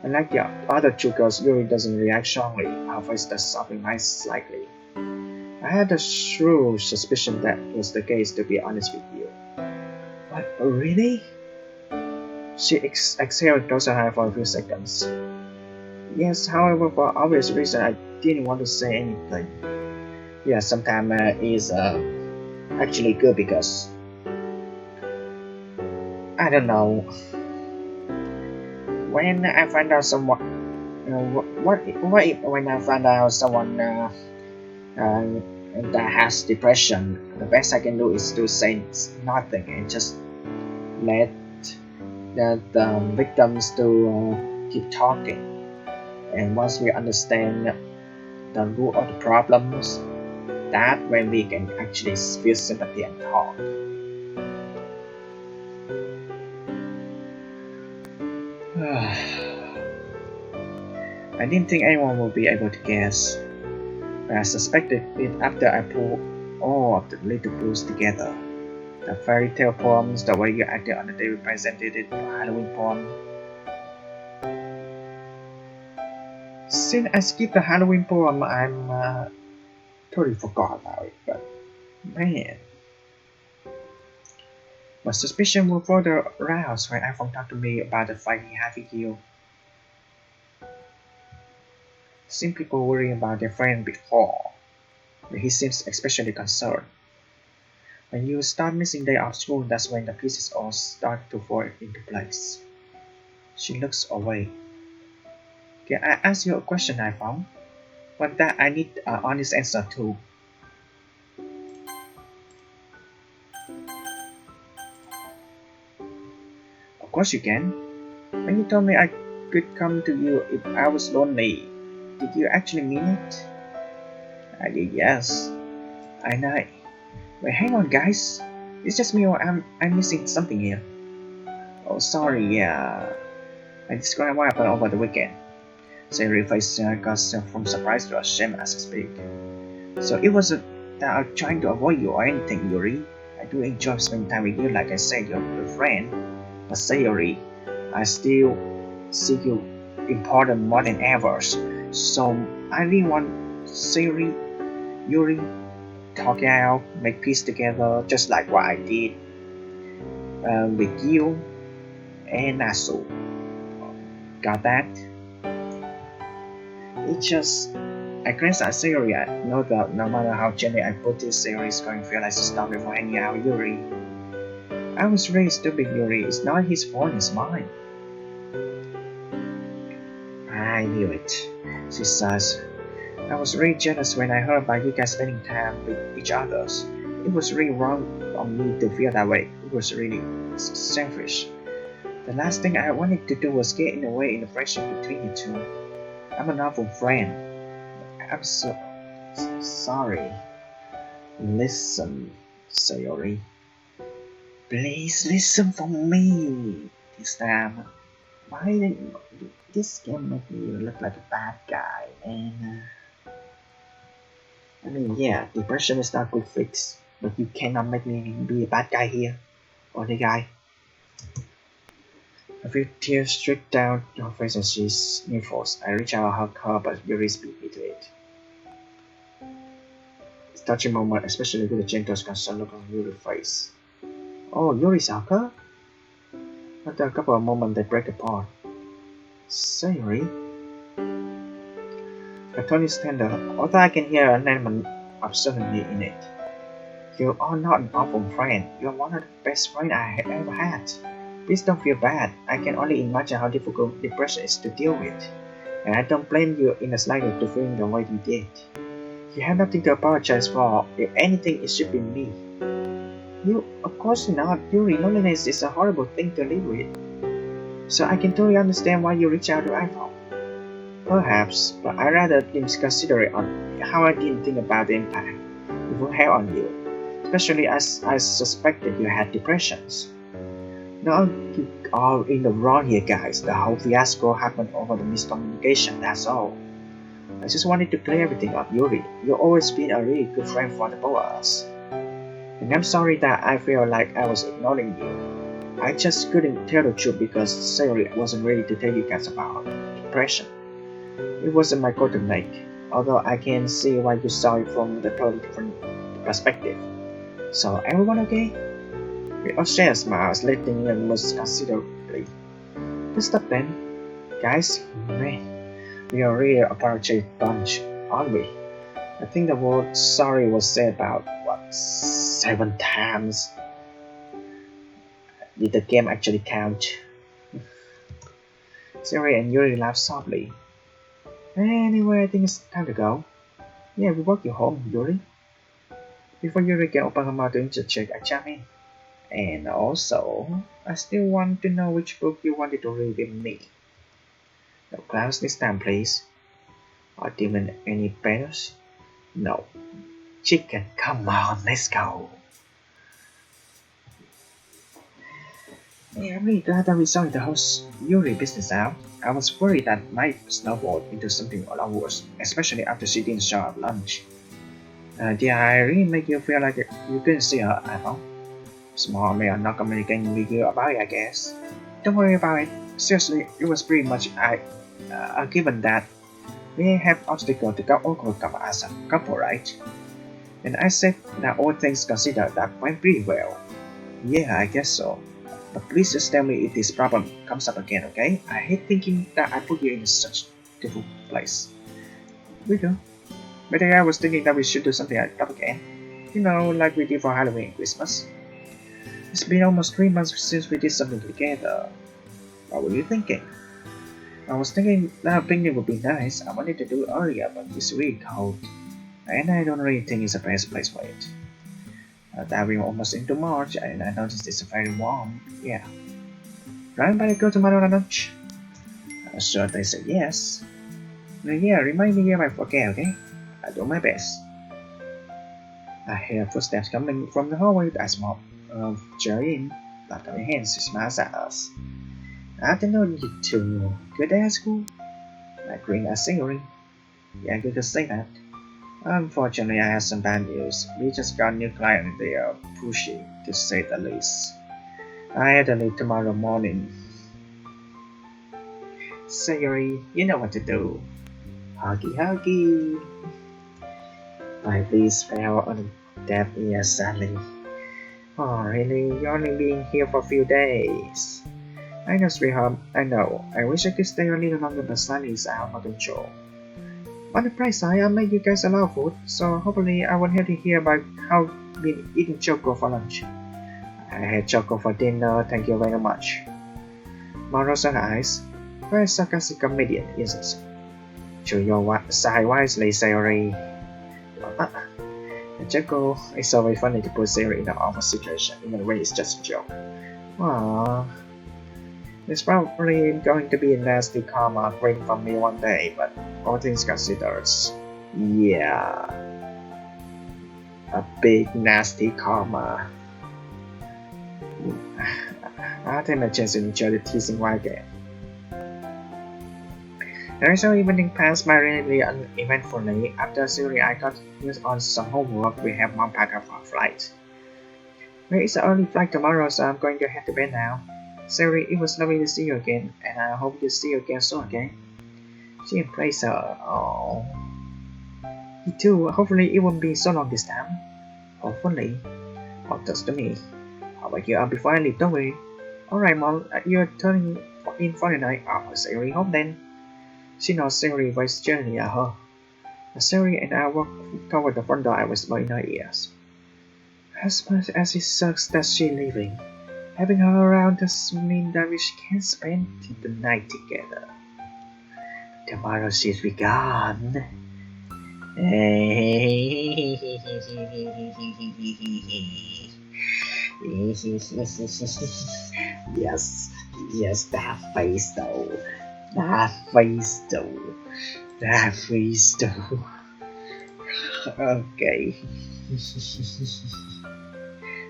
Unlike the other two girls, Yuri doesn't react strongly. Her face does soften slightly. I had a shrewd suspicion that was the case, to be honest with you. What, really? She exhaled close to her for a few seconds. Yes, however, for obvious reason, I didn't want to say anything. Yeah, sometimes it's actually good because I don't know. When I find out someone, what if when I find out someone that has depression, the best I can do is to say nothing and just let the victims to keep talking. And once we understand the root of the problems, that when we can actually feel sympathy and talk. I didn't think anyone would be able to guess, but I suspected it after I pulled all of the little clues together. The fairy tale poems, the way you acted on the day we presented it, the Halloween poem. Since I skipped the Halloween poem, I'm totally forgot about it, but man. My suspicion will further aroused when iPhong talked to me about the fight he had with you. Seen people worrying about their friend before, but he seems especially concerned. When you start missing day off school, that's when the pieces all start to fall into place. She looks away. Can I ask you a question, iPhong? But that I need an honest answer too. Of course you can. When you told me I could come to you if I was lonely, did you actually mean it? I did, yes. I know. Wait, hang on, guys. It's just me or I'm missing something here. Oh, sorry, yeah. I described what happened over the weekend. Sayori face goes from surprise to ashamed as I speak. So it wasn't that I'm trying to avoid you or anything, Yuri. I do enjoy spending time with you, like I said, you're a good friend. But Sayori, I still see you important more than ever. So I really want Sayori, Yuri, talk out, make peace together, just like what I did with you and Nasu. Got that? It's just, I glance at Sayori. I know that no matter how gently I put this, Sayori is going to feel like to stop me from hanging out with Yuri. I was really stupid, Yuri. It's not his fault, it's mine. I knew it, she says. I was really jealous when I heard about you guys spending time with each other. It was really wrong on me to feel that way. It was really selfish. The last thing I wanted to do was get in the way in the friendship between you two. I'm an awful friend. I'm so sorry. Listen, Sayori. Please listen for me this time. Why didn't this game make me look like a bad guy? And I mean, yeah, depression is not a good fix, but you cannot make me be a bad guy here, or the guy. A few tears streaked down her face as she sniffles. I reach out and hug her, but Yuri beat me to it. It's a touching moment, especially with the gentle concern look on Yuri's face. Oh, Yuri's hugger? After a couple of moments, they break apart. Sayori? Her tone is tender, although I can hear an element of certainty in it. You are not an awful friend. You are one of the best friends I have ever had. Please don't feel bad. I can only imagine how difficult depression is to deal with. And I don't blame you in the slightest to feeling the way you did. You have nothing to apologize for. If anything, it should be me. You, of course not. Yuri, loneliness is a horrible thing to live with. So I can totally understand why you reach out to iPhong. Perhaps, but I rather didn't consider it on how I didn't think about the impact it would have on you, especially as I suspected you had depressions. Now you are in the wrong here, guys. The whole fiasco happened over the miscommunication, that's all. I just wanted to clear everything up, Yuri. You've always been a really good friend for the both of us. And I'm sorry that I feel like I was ignoring you. I just couldn't tell the truth because Sayori wasn't ready to tell you guys about depression. It wasn't my goal to make, although I can see why you saw it from the totally different perspective. So, everyone okay? With Australian smiles lifting the most considerably. Let's stop then. Guys, man, we are really a apologetic bunch, aren't we? I think the word sorry was said about, 7 times? Did the game actually count? Sayori and Yuri laughed softly. Anyway, I think it's time to go. Yeah, we walk you home, Yuri. Before Yuri can open her mouth to interject, I chime in. And also, I still want to know which book you wanted to read with me. No clowns this time, please. Or demon any bears? No. Chicken, come on, let's go. Yeah, I'm really glad that we sorted the whole Yuri business out. I was worried that might snowball into something a lot worse, especially after she didn't show up lunch. Did I really make you feel like you couldn't see her, iPhong? Small me not communicating with you about it, I guess. Don't worry about it. Seriously, it was pretty much a given that we have obstacles to overcome as a couple, right? And I said that all things considered, that went pretty well. Yeah, I guess so. But please just tell me if this problem comes up again, okay? I hate thinking that I put you in such a difficult place. We do. But I was thinking that we should do something like that again. You know, like we did for Halloween and Christmas. It's been almost 3 months since we did something together. What were you thinking? I was thinking that a picnic would be nice. I wanted to do it earlier, but it's really cold. And I don't really think it's the best place for it. That we're almost into March, and I noticed it's very warm. Yeah. Right, better go tomorrow lunch? Sure, they said yes. Yeah, remind me if I forget, okay? I'll do my best. I hear footsteps coming from the hallway. I smile Jerry in, clapped her hands, she smiles at us. Afternoon, you two. Good day at school? I grinned at Singering. Yeah, you could say that. Unfortunately, I have some bad news. We just got a new client and they are pushy, to say the least. I had to leave tomorrow morning. Singering, you know what to do. Huggy huggy. My voice fell on deaf ears sadly. Oh, really? You're only being here for a few days. I know, sweetheart. I know. I wish I could stay a little longer, but Sunny is out of my control. On the bright side, I made you guys a lot of food, so hopefully I won't have to hear about how you've been eating choco for lunch. I had choco for dinner, thank you very much. Morals on eyes. Very sarcastic comedian, isn't it? Choose your side wisely, Sayori. Choco, it's always funny to put Sayori in an awful situation, even when it's just a joke. Aww. It's probably going to be a nasty karma waiting for me one day, but all things considered, yeah, a big nasty karma. I'll take my chance to enjoy the teasing while again. The rest of the evening passed by really uneventfully. After Siri, I got on some homework. We have mom pack up our flight. Well, it's an early flight tomorrow, so I'm going to head to bed now. Siri, it was lovely to see you again, and I hope to see you again soon, okay? She embraced her. Oh. You too. Hopefully it won't be so long this time. Hopefully. Oh, that's to me. I'll wake you up before I leave, don't worry. Alright, Mom, you're turning in for the night. Oh, Siri, home then. She nods Siri's voice gently at her. As Siri and I walked toward the front door, I whispered in her ears. As much as it sucks that she's leaving, having her around does mean that we can spend the night together. Tomorrow she'll be gone. Yes, that face though. Okay.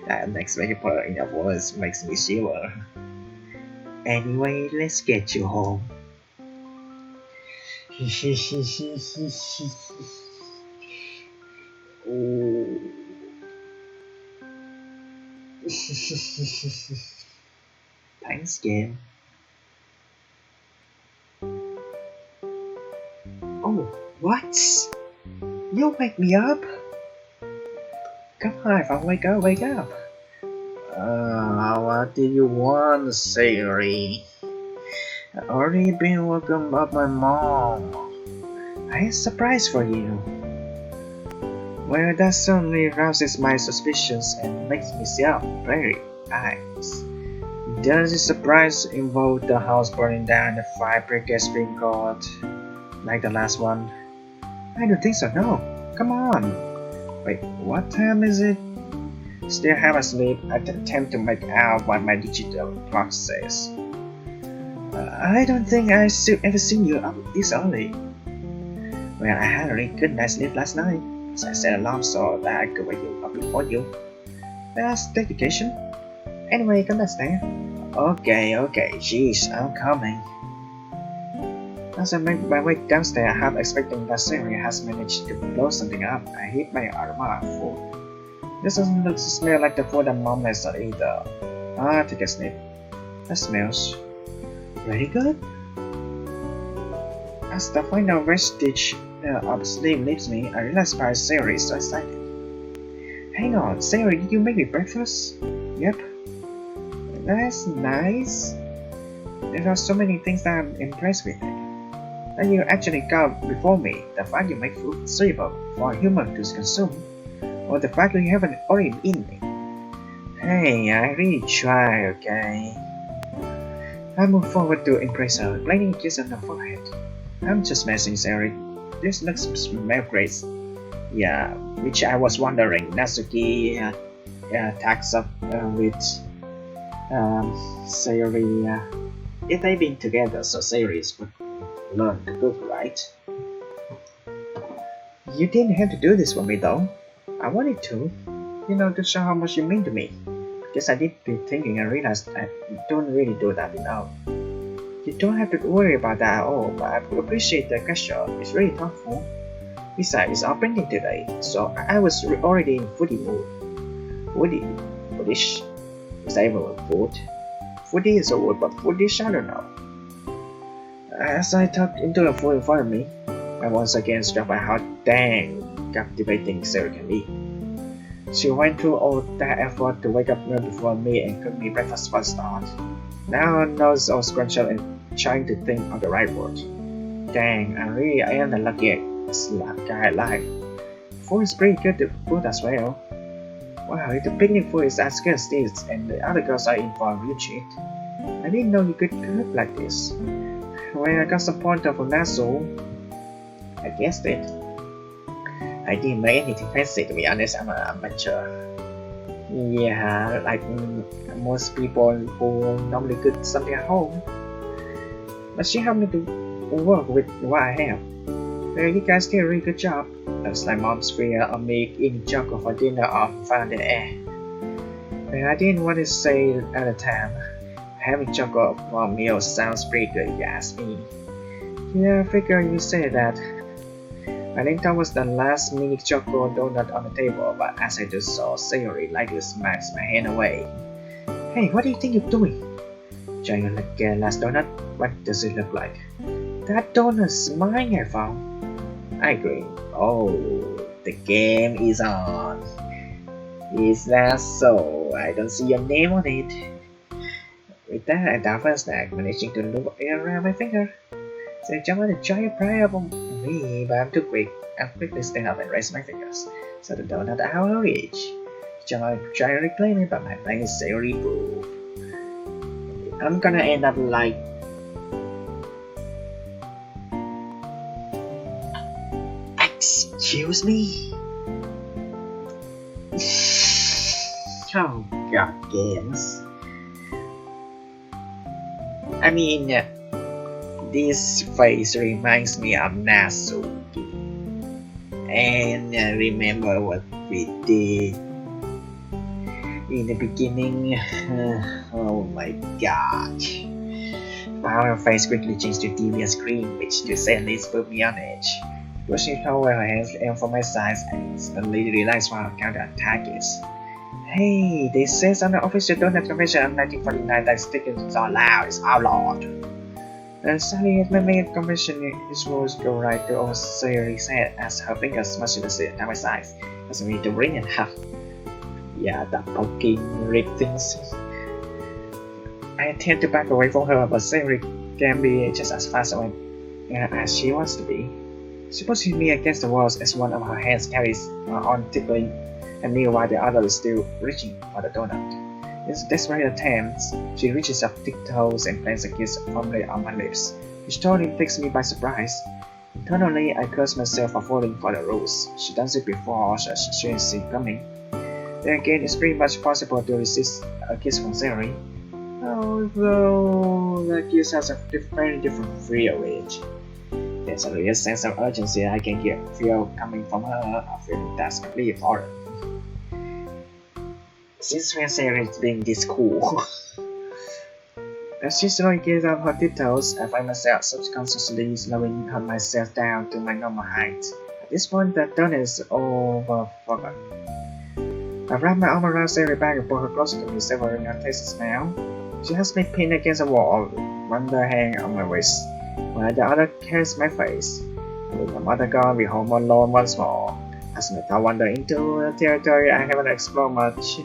That next paper in a voice makes me shiver. Anyway, let's get you home. Oh. Thanks, game. Oh, what? You wake me up? Come on, if I wake up. What do you want, Siri? I've already been woken up by Mom. I have a surprise for you. Well, that certainly rouses my suspicions and makes me sit up very nice. Does the surprise involve the house burning down and the fire brigade being called like the last one? I don't think so, no. Come on. Wait, what time is it? Still half asleep, I attempt to make out what my digital clock says. I don't think I've ever seen you up this early. Well, I had a really good night's sleep last night, so I set an alarm so that I could wake you up before you. That's dedication. Anyway, come downstairs. Okay, jeez, I'm coming. As I make my way downstairs, half expecting that Siri has managed to blow something up, I hit my aroma of food. This doesn't look to smell like the food that Mom has either. Take a sniff. That smells very good. As the final vestige of sleep leaves me, I realize why Siri is so excited. Hang on, Siri, did you make me breakfast? Yep. That's nice. There are so many things that I'm impressed with. That you actually got before me. The fact you make food suitable for a human to consume, or the fact that you haven't already eaten it. Hey, I really try, okay? I moved forward to impress her, placing a kiss on her forehead. I'm just messing, Sari. This looks smell great. Yeah, which I was wondering. Natsuki tags up with Sayori. If they've been together, so Sayori would learn to cook, right? You didn't have to do this for me, though. I wanted to, to show how much you mean to me. Guess I did be thinking and realized I don't really do that, You don't have to worry about that at all, but I appreciate the gesture. It's really thoughtful. Besides, it's our printing today, so I was already in foodie mood. Foodish? Is that even a food? Foodie is a word, but foodish, I don't know. As I tucked into the food in front of me, I once again struck by how dang captivating Sarah can be. She went through all that effort to wake up before me and cook me breakfast for a start. Now her nose all scrunched up and trying to think of the right word. Dang, I am the luckiest guy alive. Food is pretty good to food as well. Wow, if the picnic food is as good as this and the other girls are in for a real treat. I didn't know you could cook like this. When I got some pointer from Nassau, I guessed it. I didn't make anything fancy, to be honest. I'm an amateur. Yeah, like most people who normally cook something at home. But she helped me to work with what I have. Well, you guys did a really good job. Looks like mom's fear of me eating chocolate for dinner or found in the air. Well, I didn't want to say it at the time. Having chocolate for a meal sounds pretty good, if you ask me. Yeah, I figure you say that. I think that was the last mini chocolate donut on the table, but as I just saw Sayori lightly smacks my hand away. Hey, what do you think you're doing? Trying to look at last donut? What does it look like? That donut's mine, I found. I agree. Oh, the game is on. Is that so? I don't see your name on it. With that, I dive for a snack, managing to loop it around my finger. So I jump on a giant pile of me, but I'm too quick. I quickly stand up and raise my fingers, so the donut out of reach. Try to reclaim it, but my brain is Sayori proof. I'm gonna end up like... Excuse me? Oh god, games. I mean, this face reminds me of Natsuki. And remember what we did in the beginning? Oh my god. Our face quickly changed to devious green, which to say the least put me on edge. Pushing forward her hands and for my size, I instantly realized what our counterattack is. Hey, they says on the official donut convention of 1949 that stickers are allowed, it's outlawed. And suddenly at my main convention, his words go right to over Sayori's head as her fingers mercilessly at my sides, as me to ring in half. Yeah, that poking rib things. I attempt to back away from her, but Sayori can be just as fast as she wants to be. She pushes me against the walls as one of her hands carries on tickling and me while the other is still reaching for the donut. In desperate attempts, she reaches up tiptoes and plants a kiss firmly on my lips, which totally takes me by surprise. Internally, I curse myself for falling for the rules. She does it before she has seen coming. Then again, it's pretty much possible to resist a kiss from Sayori, although the kiss has a very different feel of it. There's a real sense of urgency I can feel coming from her, a feeling that's completely foreign. Since when Sayori is being this cool? As she slowly gets up her tiptoes, I find myself subconsciously slowing myself down to my normal height. At this point, the donut is over forgotten. I wrap my arm around Sayori's back and pull her closer to me, severing her taste smell. She has me pinned against a wall, one hand on my waist, while the other carries my face. With my mother gone, we home alone once more. As I wander into a territory I haven't explored much,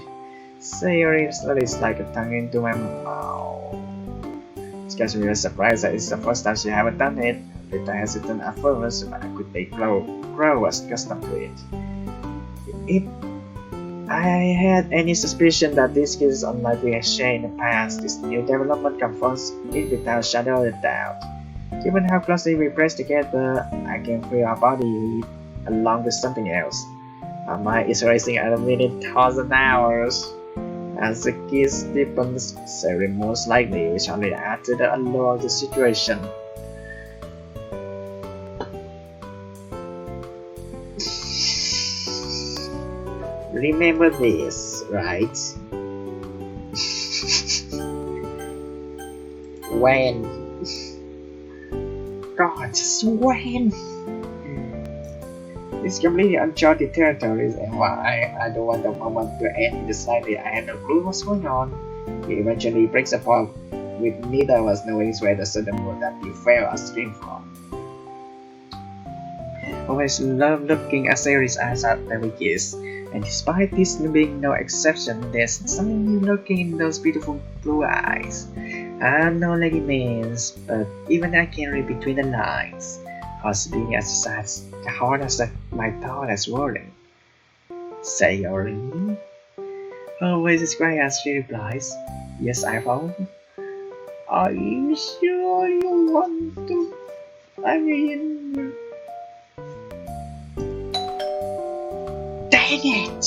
Sayori slowly slides a tongue into my mouth. It gets me really surprised that it's the first time she haven't done it. A little hesitant at first, but I quickly grow accustomed to it. I had any suspicion that this case is unlike we have shared in the past. This new development confirms it without shadow of a doubt. Given how closely we press together, I can feel our body along with something else. Our mind is racing at a million thousand hours. As the kiss deepens, Sari most likely will only add to the allure of the situation. Remember this, right? When? God, just when? It's completely uncharted territories, and while I don't want the moment to end in the slightly, I have no clue what's going on. It eventually breaks apart, with neither of us knowing where the sudden word that you fell us came from. Always love looking at Sari's eyes after we kiss, and despite this being no exception, there's something new lurking in those beautiful blue eyes. I'm no lady means, but even I can read between the lines. Heart's being exercised, the heart as my thought is rolling. Sayori? Always is quiet as she replies, yes, iPhong. Are you sure you want to? I mean... Dang it!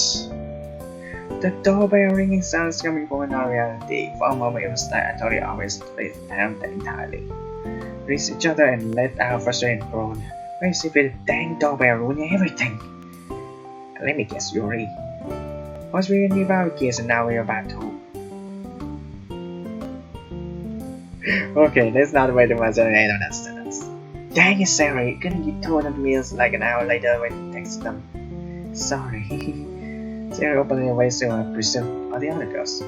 The doorbell ringing sounds coming from another reality. For a moment it was like I thought it always played down entirely. Reach each other and let out frustrated groan. Why is it with the dang doorbell ruining everything? Let me guess, Yuri. What's really about kids and now we're about to... Okay, that's not the way to answer the end of that sentence. Dang it, Sarah, couldn't you tell the meals like an hour later when you text them? Sorry. Sarah opened the way so I presume all the other girls.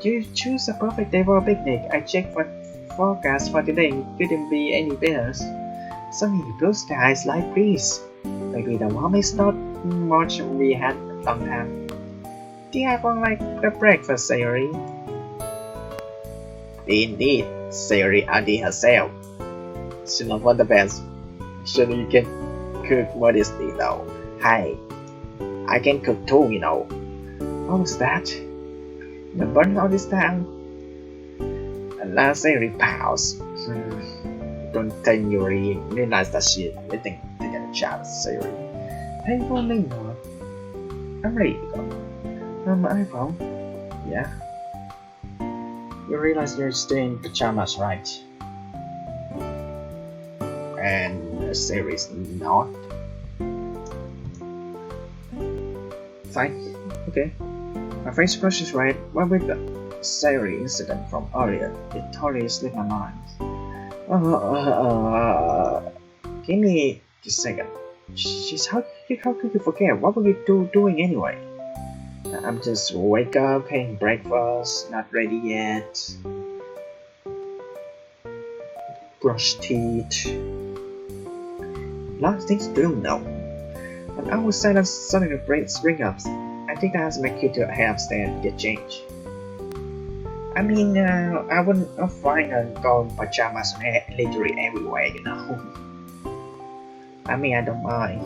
You choose a perfect day for a picnic. I checked for forecast for today. Couldn't be any better. Sunny, blue skies, light breeze. Maybe the warmest not much we had in a long time. Do you have one like the breakfast, Sayori? Indeed, Sayori added herself. She not want the best. Surely you can cook modestly though. Hey, I can cook too, you know. What was that? The burn all this time? Unless Sayori pals. Don't think you realize that she didn't take a chance, Sayori. Thankfully not. I'm ready to go. iPhone? Yeah? You realize you're still in pajamas, right? And Sayori's not? Fine. Okay. My face brush is right. What with the Sayori incident from earlier? It totally slipped my mind. Give me just a second. She's how could you forget? What were you doing anyway? I'm just wake up, having breakfast, not ready yet. Brush teeth. Lot of things to do now. An hour silence suddenly spring up. I think that has to make you to head upstairs and get changed. I mean, I wouldn't find go in pajamas literally everywhere, you know. I mean, I don't mind.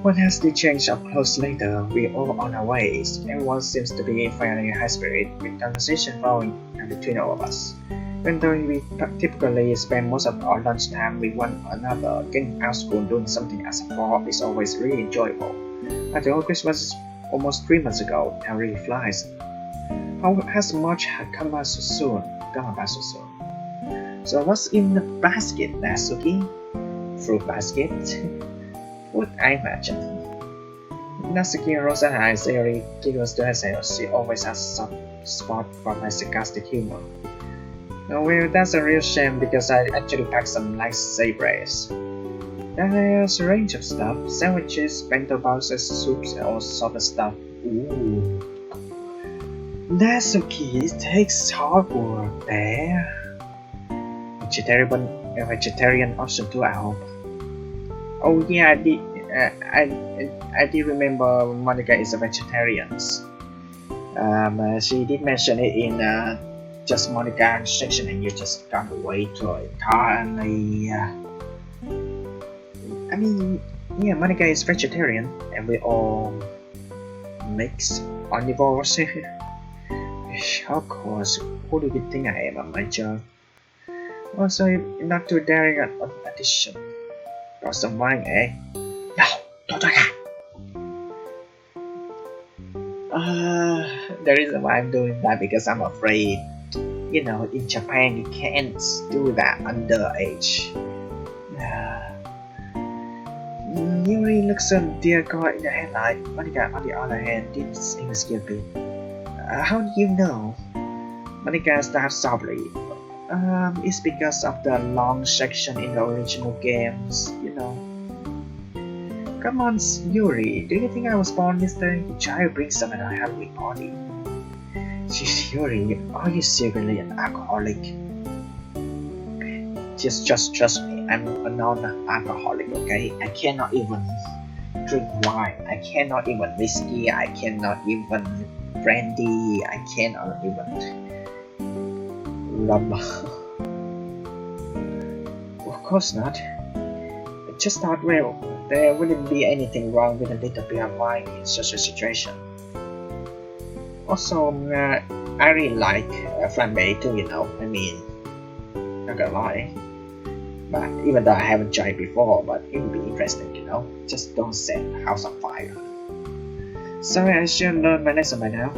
What has to change up close later? We're all on our ways. Everyone seems to be fairly high spirit, with conversation flowing between all of us. Even though we typically spend most of our lunchtime with one another, getting out of school and doing something as a co-op is always really enjoyable. After all, Christmas is almost 3 months ago. Time really flies. How has much come by so soon? So what's in the basket, Natsuki? Fruit basket? Food, I imagine. Natsuki rose her eyes. Sayori giggles to herself. She always has a soft spot for my sarcastic humor. No, well, that's a real shame because I actually packed some lightsabers. There's a range of stuff: sandwiches, bento boxes, soups, and all sorts of stuff. Ooh. Natsuki, it takes hard work there. Vegetarian option too, I hope. Oh yeah, I did remember Monica is a vegetarian. She did mention it in Just Monica section, and you just can't wait to entirely. I mean, Yeah, Monica is vegetarian, and we all mix omnivores. Of course, who do you think I am, my child? Also, not too daring an addition. Got some wine, eh? No, don't do that! The reason why I'm doing that because I'm afraid. You know, in Japan, you can't do that underage. Yuri looks a dear God in the headlight. Monica, on the other hand, didn't seem stupid. How do you know? Monica starts softly. It's because of the long section in the original games, you know. Come on, Yuri, do you think I was born this day? Child brings some at a Halloween party. Yuri, are you secretly an alcoholic? Just trust me, I'm a non-alcoholic, okay? I cannot even drink wine, I cannot even whiskey, I cannot even brandy, I cannot even rum. Of course not. I just thought, well, there wouldn't be anything wrong with a little bit of wine in such a situation. Also, I really like flambe too, you know. I mean, not gonna lie. But even though I haven't tried it before, but it would be interesting, you know. Just don't set the house on fire. Sorry, I should learn my lesson by now.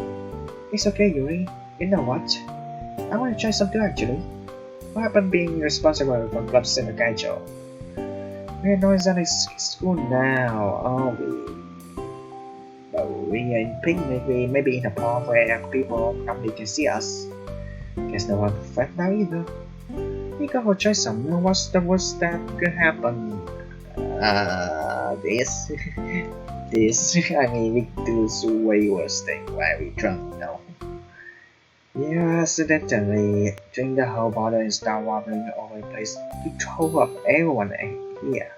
It's okay, Yuri. You know what? I want to try something actually. What happened being responsible for Club Center Gaijo? We're not in school now, are we? We are in pink, maybe in a park where people probably can see us. Guess no one fed now either. We gotta try some. What's the worst that could happen? This. This. I mean, we do way worse thing while we drunk, you know. You accidentally drink the whole bottle and start wobbling all over the place. You drove up everyone here.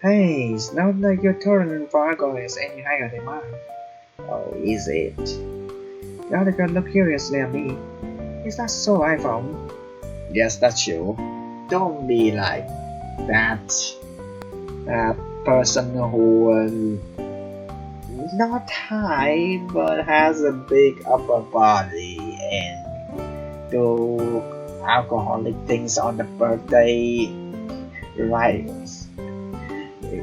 Hey, now that your tolerance for alcohol is any higher than mine. Oh, is it? The other girl looked curiously at me. Is that so, iPhong? Yes, that's you. Don't be like that person who not high but has a big upper body and do alcoholic things on the birthday, right?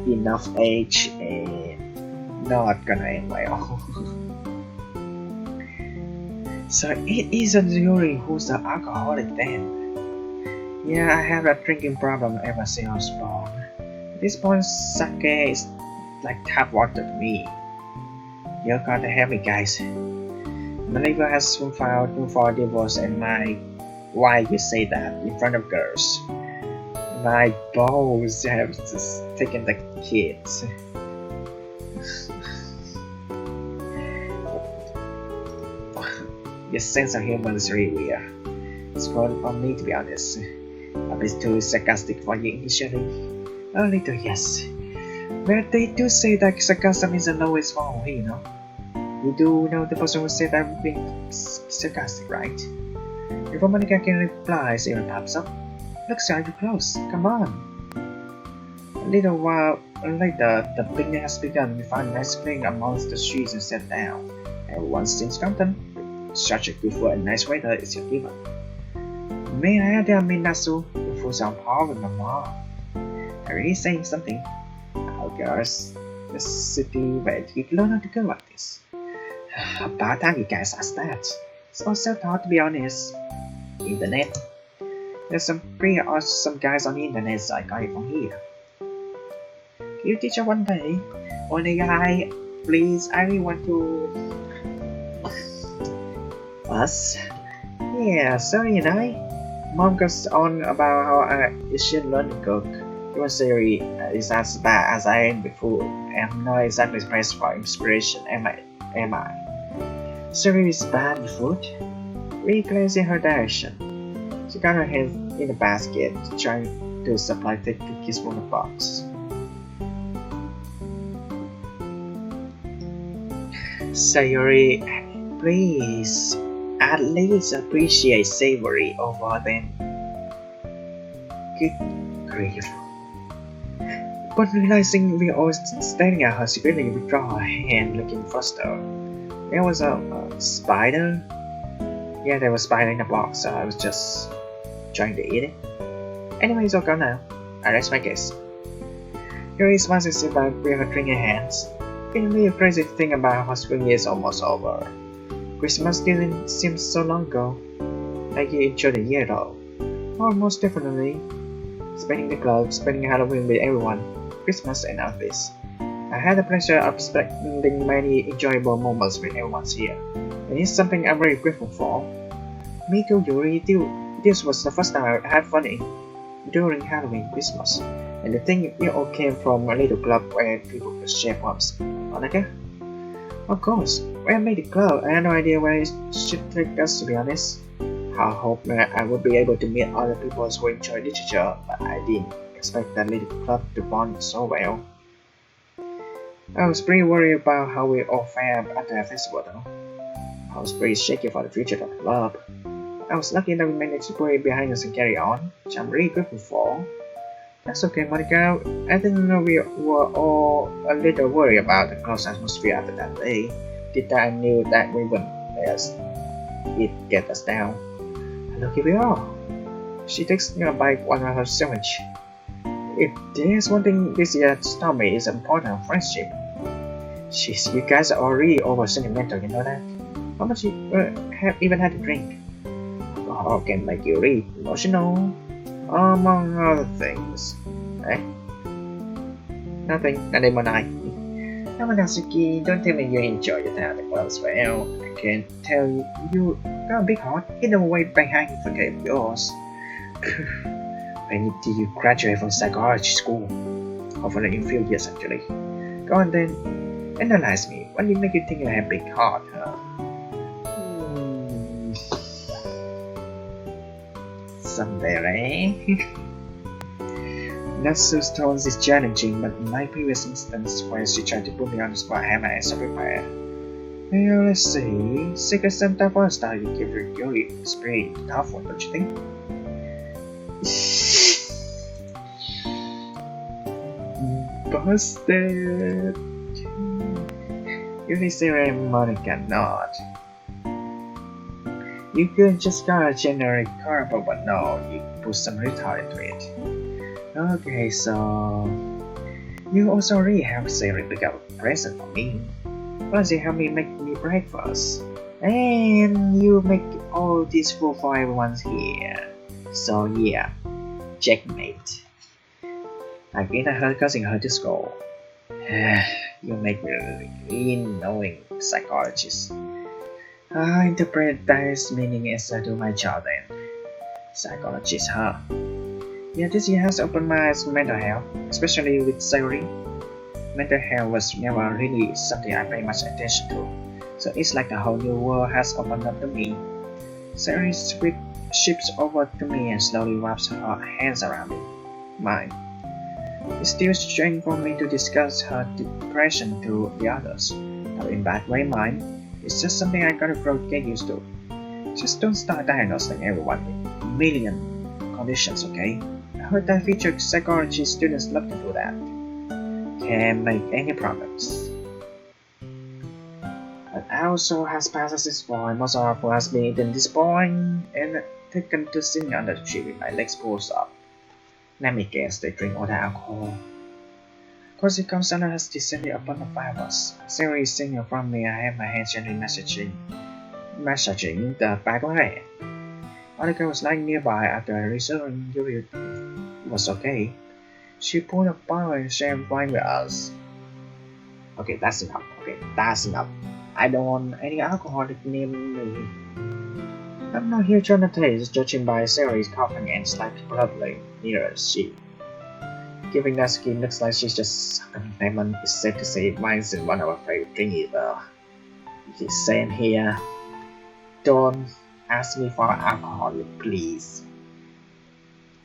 Enough age and not gonna end well. So it isn't Yuri who's the alcoholic then. Yeah, I have a drinking problem ever since I was born. At this point, sake is like tap water to me. You gotta help me, guys. My liver has filed for divorce, and why you say that in front of girls? My balls have just taken the kids. Your sense of humor is really weird. It's fun for me to be honest. A bit too sarcastic for you initially. A little, yes. But they do say that sarcasm is the lowest form, you know. You do know the person who said I'm being sarcastic, right? Before Monica can reply, Sarah pops up. Looks like you're close. Come on. A little while later, the picnic has begun. We find nice playing amongst the trees and sat down. Everyone seems content. Such a good food and nice weather is your given. May I add that Minasu, the food's on par with my mom. Are you saying something? Oh, girls, the city where you learn how to go like this. About time you guys asked that. It's all self-taught to be honest. Internet. There's some pretty awesome guys on the internet, so I got it from here. Can you teach us one day? Only guy, please, I really want to... Us? Yeah, so you know, Mom goes on about how I should learn to cook. Your theory is as bad as I am before. I'm not exactly pressed for inspiration, am I? Siri is bad in food. We glance in her direction. She got her hand in the basket, trying to supply the cookies from the box. Sayuri, please, at least appreciate savory over them. Good grief. But realizing we all staring at her secretly, we draw her hand looking faster. There was a spider. Yeah, there was a spider in the box, so I was just trying to eat it. Anyway, it's all gone now. I rest my case. Yuri smiles as if with her drink in hands. Feeling a crazy thing about how spring is almost over. Christmas didn't seem so long ago. Like you enjoyed the year though. Or most definitely, spending the club, spending Halloween with everyone, Christmas and all this. I had the pleasure of spending many enjoyable moments with everyone here, and it's something I'm very grateful for. Me too, Yuri, too. This was the first time I had fun during Halloween Christmas, and the thing we all came from a little club where people could share pops. Okay? Of course, when I made the club, I had no idea where it should take us, to be honest. I hoped I would be able to meet other people who enjoy literature, but I didn't expect that little club to bond so well. I was pretty worried about how we all fared at the festival though. I was pretty shaky for the future of the club. I was lucky that we managed to put it behind us and carry on, which I'm really grateful for. That's okay, Monica. I think we were all a little worried about the close atmosphere after that day. I knew that we wouldn't let it get us down. Look, here we are. She takes a bite out of her sandwich. If there's one thing this year taught me is important friendship. Jeez, you guys are already over sentimental, you know that? How much you have even had to drink? Alcohol can make you really emotional, among other things. Eh? Nothing, not even I. Yamanasuki, don't tell me you enjoy your time at the club as well. I can tell you got a big heart hidden away behind the forget of yours. When did you graduate from psychology school? Hopefully in a few years actually. Go on then, analyze me. What did make you think I have a big heart, huh? Someday, eh? Natsu's tones is challenging, but in my previous instance where she tried to put me on the spot, I had my answer prepared. Well, let's see. Secret Santa for a start, you give her Yuri. It's pretty tough one, don't you think? Busted! Yuri Sarah and Monica not. You could just got a generic carbo, but no, you put some retard into it. Okay, so you also already have Siri pick up a present for me. Plus you help me make me breakfast. And you make all this food for everyone here. So yeah, checkmate. I've been her causing her to scold. You make me really knowing psychologist. I interpret that as meaning as I do my job then. Psychologist, huh? Yeah, this year has opened my eyes to mental health, especially with Sayuri. Mental health was never really something I pay much attention to, so it's like the whole new world has opened up to me. Sayuri shifts over to me and slowly wraps her hands around mine. It's still strange for me to discuss her depression to the others, not in bad way mind. It's just something I gotta get used to. Just don't start diagnosing everyone with a million conditions, okay? I heard that future psychology students love to do that. Can't make any progress. But also has passed this point, most of who has been eaten this point and taken to sitting under the tree with my legs pulled up. Let me guess, they drink all the alcohol. Course it comes under has descended upon the five of us. Sarah is sitting in front of me. I have my hands gently massaging the back of her head. Monica was lying nearby after I reassured Yuri was okay. She pulled a bottle and shared wine with us. Okay, that's enough. I don't want any alcoholic near me. I'm not here trying to taste, judging by Sarah's coughing and slightly probably nearer she. Giving that skin looks like she's just sucking lemon. It's safe to say mine's in one of her favorite drink either. He's saying here, don't ask me for alcohol, please.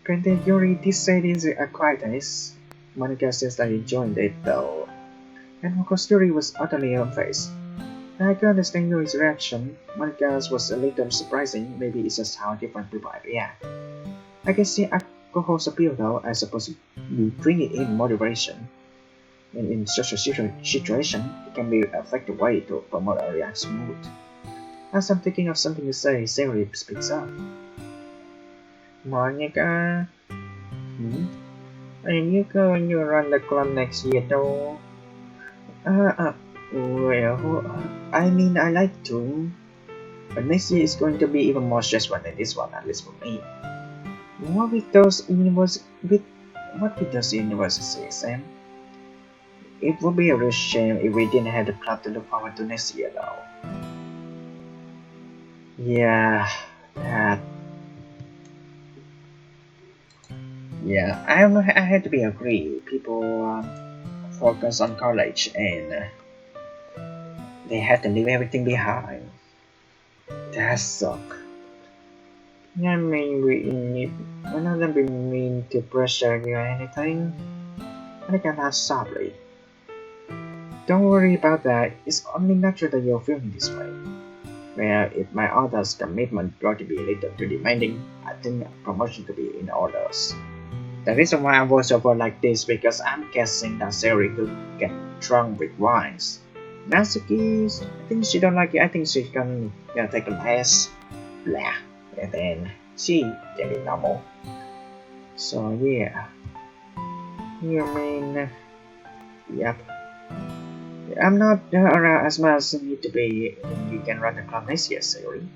Granted, Yuri did say this is a quiet taste. Monica says that enjoying it though. And of course Yuri was utterly unfazed. I can understand Yuri's reaction. Monica's was a little surprising. Maybe it's just how different people react. I can see co-host appeal though, I suppose you bring it in moderation. And in such a situation, it can be an effective way to promote a relaxed mood. As I'm thinking of something to say, Siri speaks up. Monica, are you going to run the club next year though? Well, I mean, I like to. But next year is going to be even more stressful than this one, at least for me. What with those universities, Sam? It would be a real shame if we didn't have the club to look forward to next year, though. Yeah, that. Yeah, I had to be agree. People focus on college and they had to leave everything behind. That suck. I mean, we're not gonna be mean to pressure you or anything. I can laugh softly. Don't worry about that. It's only natural that you're feeling this way. Well, if my other's commitment got to be a little too demanding, I think a promotion could be in orders. The reason why I was over like this because I'm guessing that Sari could get drunk with wines. Natsuki, I think she don't like it. I think she can take a pass. Blah. And then she get it normal. So yeah. You mean... Yep. I'm not around as much as you need to be when you can run the club next year, Sari.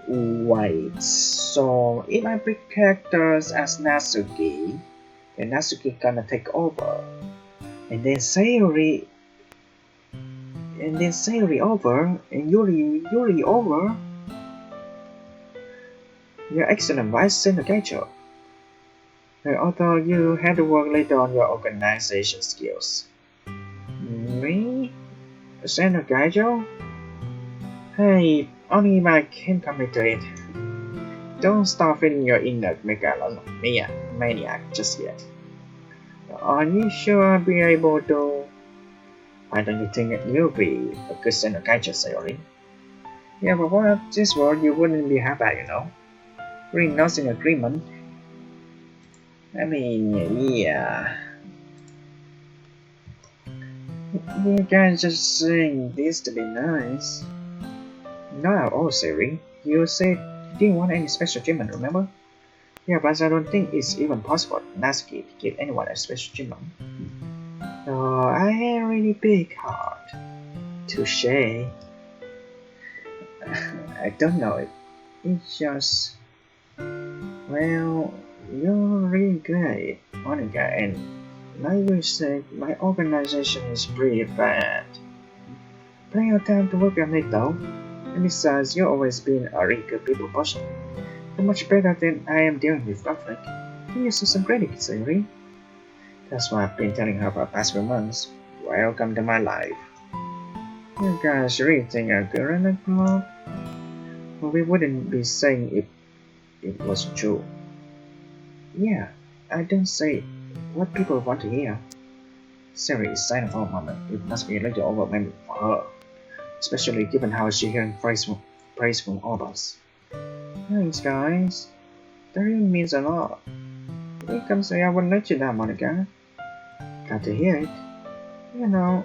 Wait, so if I pick characters as Natsuki, then Natsuki gonna take over. And then Sayori over and Yuri over. You're excellent vice Senegacho. Although you had to work later on your organization skills. Me? Senegacho? Hey, only if I can commit to it. Don't start feeling your inner maniac just yet. Are you sure I'll be able to? Why don't you think you'll be a good Senegacho, Sayori? Yeah, but what if this world you wouldn't be happy, you know? We're not in agreement. I mean, yeah. You guys just saying this to be nice. Not at all, Siri. You said you didn't want any special treatment, remember? Yeah, but I don't think it's even possible for Natsuki to give anyone a special treatment. Oh, I have a really big heart. Touche. I don't know it. It's just... Well, you're really great, Monica, and like you said, my organization is pretty bad. Plenty of time to work on it though. And besides, you've always been a really good people person. You're much better than I am dealing with conflict. Give yourself some credit, Sayori. That's what I've been telling her for the past few months. Welcome to my life. You guys really think I'm good at the club? Well, we wouldn't be saying if it wasn't true. Yeah, I don't say what people want to hear. Siri is silent for a moment. It must be a little overwhelming for her, especially given how she's hearing praise from all of us. Thanks, guys. That really means a lot. You can say I wouldn't let you down, Monica. Glad to hear it. You know,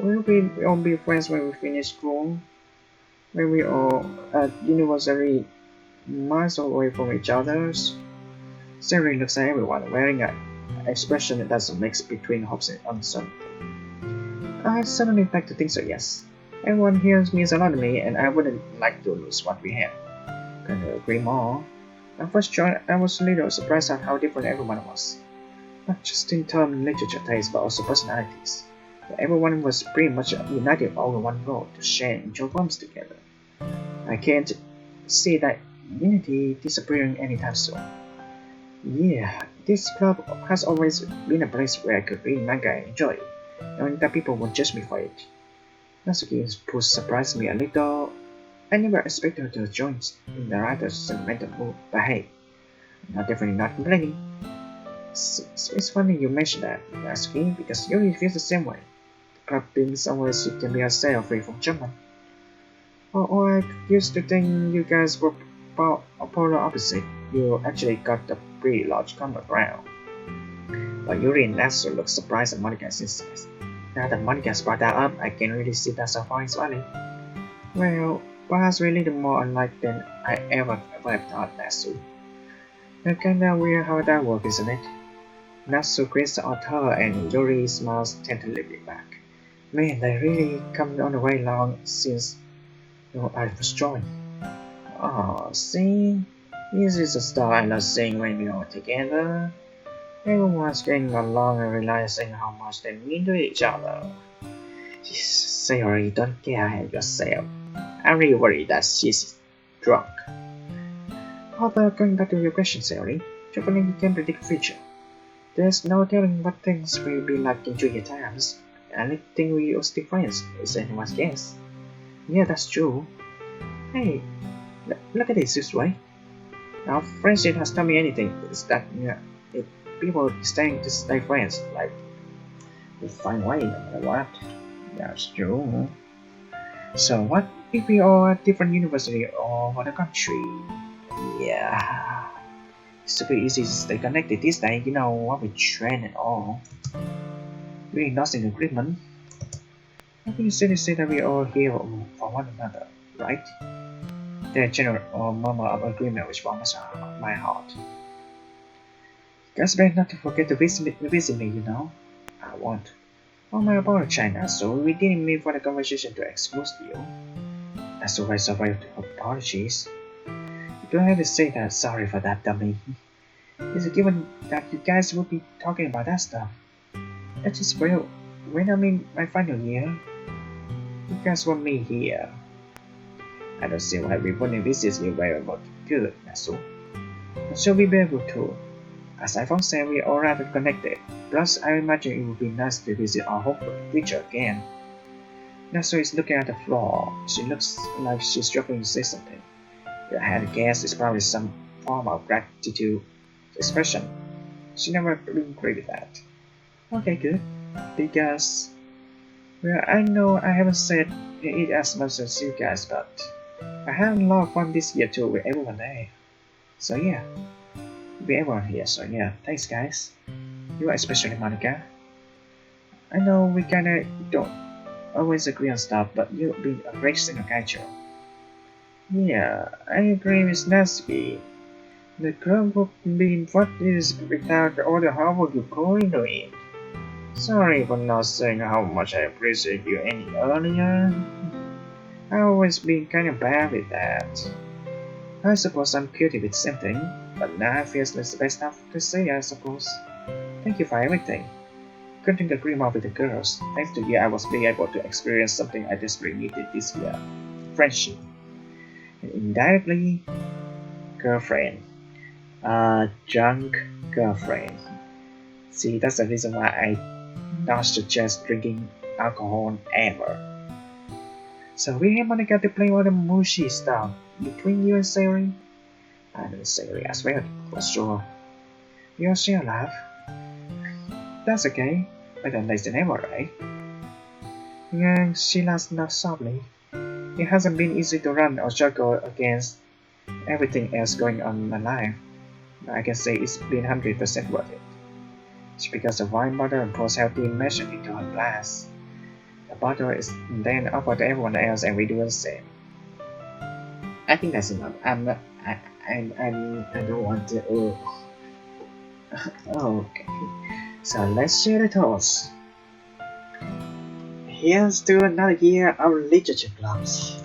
we'll all be friends when we finish school. When we all at university miles away from each other's. Siri looks at everyone wearing an expression that's a mix between hopes and uncertainty. I certainly like to think so, yes. Everyone here means a lot to me, and I wouldn't like to lose what we have. Couldn't agree more. At first joined, I was a little surprised at how different everyone was. Not just in terms of literature taste, but also personalities. But everyone was pretty much united over one goal, to share and enjoy rooms together. I can't see that unity disappearing anytime soon. Yeah, this club has always been a place where I could read manga and enjoy it, knowing that people won't judge me for it. Natsuki's push surprised me a little. I never expected her to join in the rather sentimental mood, but hey, I'm definitely not complaining. It's funny you mentioned that, Natsuki, because Yuri feels the same way. The club being somewhere she can be herself free from judgment. Or I used to think you guys were polar opposite. You actually got a pretty large common ground. But Yuri and Natsu look surprised at Monika's insights. Now that Monika's brought that up, I can really see that so far is valid. Well, perhaps really the more unlike than I ever have thought, Natsu. It's kinda weird how that works, isn't it? Natsu grins at her and Yuri smiles tentatively back. Man, they really come on a way long since I was joined. Oh, see? This is the stuff I love seeing when we are together. Everyone's getting along and realizing how much they mean to each other. Sayori, don't get ahead of yourself. I'm really worried that she's drunk. Although going back to your question, Sayori, definitely you can predict the future. There's no telling what things will be like in 2 years' times. Anything we will still friends is anyone's guess. Yeah, that's true. Hey, look at this way. Our friendship has told me anything. Is that if people staying to stay friends, like we find way no matter what. That's true. So what if we are at different university or other country? Yeah. It's super easy to stay connected these days, what we train and all. We're not in agreement. I think it's safe to say that we are here for one another, right? The general murmur of agreement which warms my heart. Guys better not to forget to visit me, I won't. Oh my apology, China, so we didn't mean for the conversation to exclude you. That's always a way of apologies. You don't have to say that, sorry for that, dummy. It's a given that you guys will be talking about that stuff. That is real. When I'm in my final year, you guys want me here. I don't see why we wouldn't visit you very much. Good, Natsu. But shall we be able to? As iPhong said, we are all rather connected. Plus, I imagine it would be nice to visit our home teacher again. Natsu is looking at the floor. She looks like she's struggling to say something. I had to guess it's probably some form of gratitude expression. She never been great with that. Okay, good. Because, well, I know I haven't said it as much as you guys, but I had a lot of fun this year too with everyone there. So yeah, with everyone here. So yeah, thanks guys. You especially Monica. I know we kinda don't always agree on stuff, but you've been a great singer, Kaicho. Yeah, I agree with Natsuki. The club would be what is without all the hard work you put into it. Sorry for not saying how much I appreciate you any earlier. I've always been kind of bad with that. I suppose I'm guilty with something, but now I feel it's the best stuff to say, I suppose. Thank you for everything. Couldn't agree more with the girls. Thanks to you, I was being able to experience something I desperately needed this year. Friendship. And indirectly, girlfriend. Drunk girlfriend. See, that's the reason why I don't suggest drinking alcohol ever. So we have Monica to play all the mushy stuff between you and Sayori. I know Sayori as well, for sure. You'll share a laugh. That's okay. Better late than never, right? Yeah, she laughs not softly. It hasn't been easy to run or juggle against everything else going on in my life. But I can say it's been 100% worth it. She picks a wine bottle and pours healthy measured into her glass. The bottle is then offered to everyone else and we do the same. I think that's enough. I don't want to. Okay. So let's share the toast. Here's to another year of literature clubs.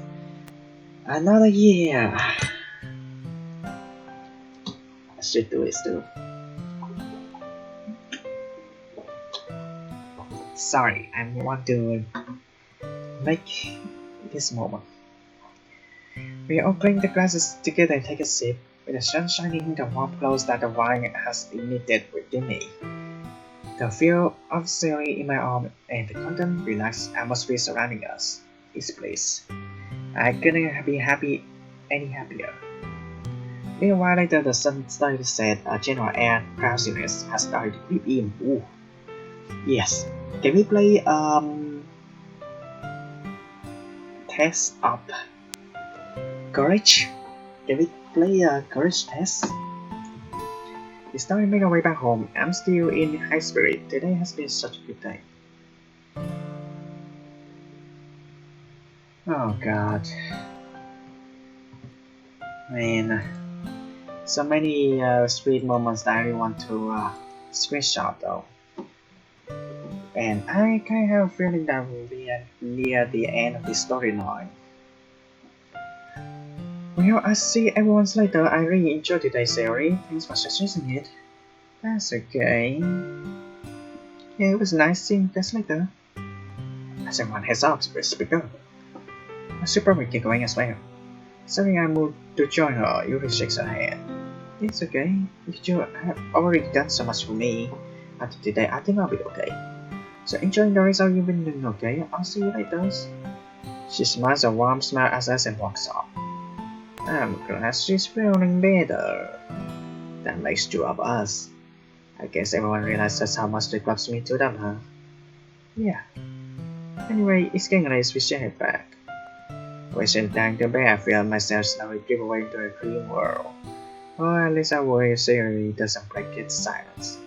Another year. I should do it too. Sorry, I want to make this moment. We all clink the glasses together and take a sip, with the sun shining the warm glows that the wine has emitted within me. The feel of Sayori in my arm and the content relaxed atmosphere surrounding us is bliss. I couldn't be any happier. A little while later, the sun started to set. A general air of drowsiness has started to creep in. Ooh. Yes. Can we play Test Up Courage? Can we play a courage test? It's time to make our way back home. I'm still in high spirit. Today has been such a good day. Oh god. Man. So many sweet moments that I really want to screenshot though. And I kind of have a feeling that we are near the end of this storyline. Well, I'll see everyone later. I really enjoyed today's series. Thanks for suggesting it. That's okay. Yeah, it was nice seeing you guys later. As everyone heads up, speaker. I should probably get going as well. Sorry I moved to join her. Yuri shakes her hand. It's okay. You have already done so much for me. After today, I think I'll be okay. So enjoying the rest of your evening, okay? I'll see you later. She smiles a warm smile as Asen walks off. I'm glad she's feeling better. That makes two of us. I guess everyone realizes how much it loves me to them, huh? Yeah. Anyway, it's getting late, we should head back. Wishing down to bed, I feel myself slowly drift away into a dream world. Or at least I worry Siri doesn't break its silence.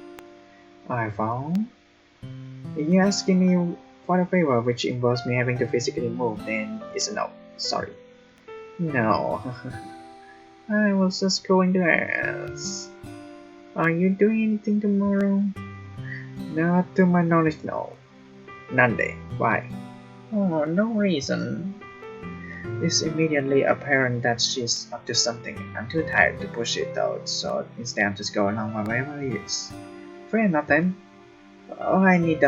iPhong? If you're asking me for a favor which involves me having to physically move, then it's a no. Sorry. No. I was just going to ask. Are you doing anything tomorrow? Not to my knowledge, no. None. Why? Oh, no reason. It's immediately apparent that she's up to something. I'm too tired to push it though, so instead I'm just going on wherever it is. Fair enough then. Oh, I need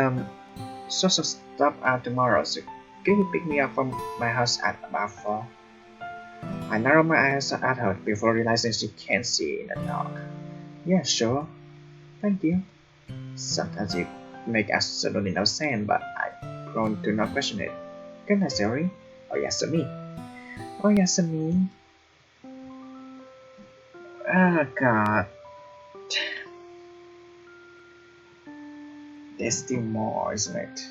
sort of stuff out tomorrow, so can you pick me up from my house at about 4? I narrow my eyes at her before realizing she can't see in the dark. Yeah, sure. Thank you. Sometimes you make absolutely no sense, but I've grown to not question it. Good night, Siri. Oh, Yasumi. Oh, Yasumi. Oh, God. There's still more, isn't it?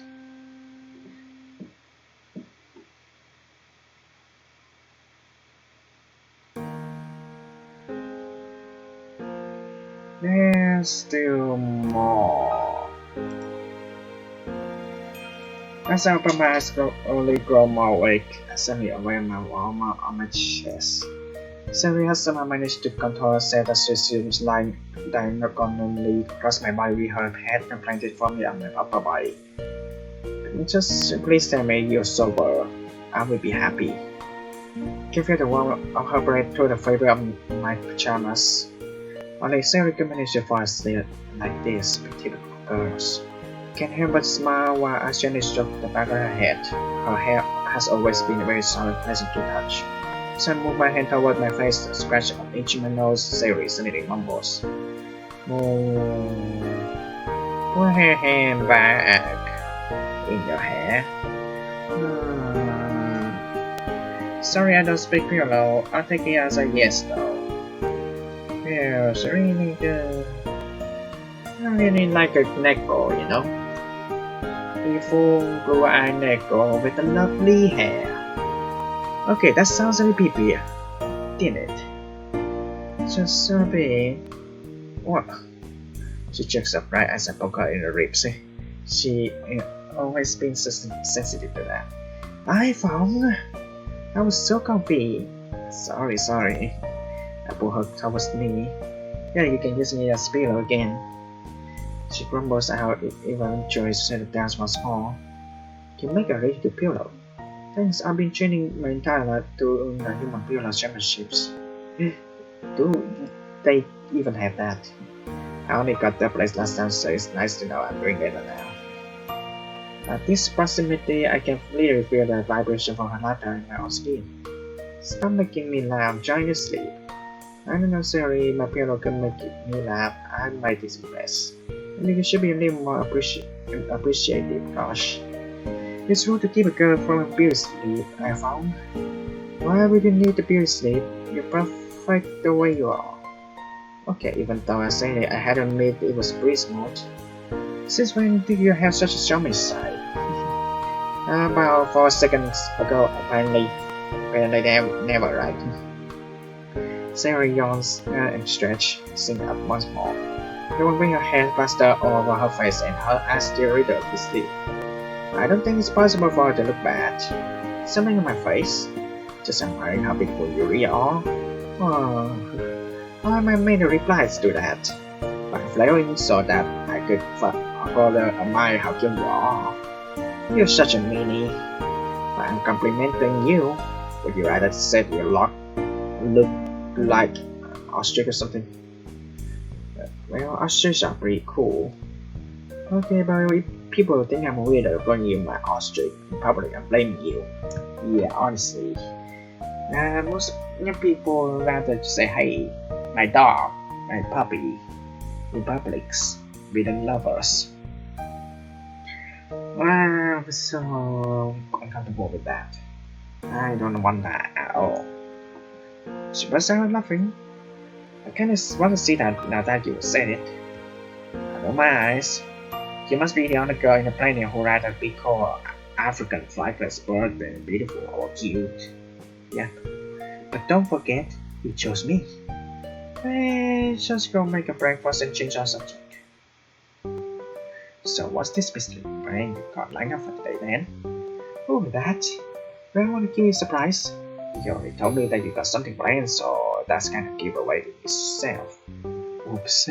There's still more. As I open my eyes, slowly grow more awake. I suddenly aware my warmer on my chest. Siri has somehow managed to control herself as she seems like diagonally across my body with her head implanted firmly on my upper body. Just please tell me you're sober. I will be happy. Can feel the warmth of her breath through the fabric of my pajamas. Only Siri can manage to fall asleep like this with typical girls. Can't help but smile while I gently stroke the back of her head. Her hair has always been very soft and pleasant to touch. So I move my hand toward my face, scratch up each my nose. Siri suddenly mumbles. Put her hand back in your hair. Sorry I don't speak Creole. I'll take it as a yes though. Feels really good. I really like a neko, you know? Beautiful blue-eyed neko with a lovely hair. Okay, that sounds really creepy, didn't it? Just so big. What? She checks up right as I poke her in the ribs. She always been so sensitive to that. iPhong! I was so comfy. Sorry. I pull her towards me. Yeah, you can use me as pillow again. She grumbles out it even enjoys to settle down once more. Can make a really good pillow. Thanks, I've been training my entire life to win the human pillow championships. Do they even have that? I only got that place last time, so it's nice to know I'm doing better now. At this proximity, I can literally feel the vibration from her laughter in my own skin. Stop making me laugh, join your sleep. I don't know, sorry, my pillow can make me laugh. I might be impressed. I think you should be a little more appreciative, gosh. It's rude to keep a girl from a beauty sleep, I found. Why would you need the beauty sleep? You're perfect the way you are. Okay, even though I said it, I had to admit it was pretty smooth. Since when did you have such a charming side? About 4 seconds ago, apparently. apparently never right. Sarah yawns and stretch, sing up once more. Removing her hand plaster over her face and her eyes still riddled with sleep. I don't think it's possible for her to look bad. Something in my face? Just admiring how beautiful you really are. Oh, I made replies to that, but flaring so that I could further admire how cute you are. You're such a meanie. I'm complimenting you. Would you rather say you look like ostrich or something? Well, ostriches are pretty cool. Okay, but if people think I'm weird calling you my ostrich in public, I'm blaming you. Yeah, honestly. Most people rather say, hey, my dog, my puppy, in publics, with lovers. I'm so uncomfortable with that. I don't want that at all. She burst out laughing. I kind of want to see that now that you said it. I know my eyes. You must be the only girl in the planet who rather be called African flightless bird than beautiful or cute. Yeah. But don't forget, you chose me. Let's just go make a breakfast and change our subject. So what's this mystery plan you got lined up for today then? Oh, that? Well, I want to give you a surprise. You already told me that you got something planned, so that's kind of giveaway itself. Oops.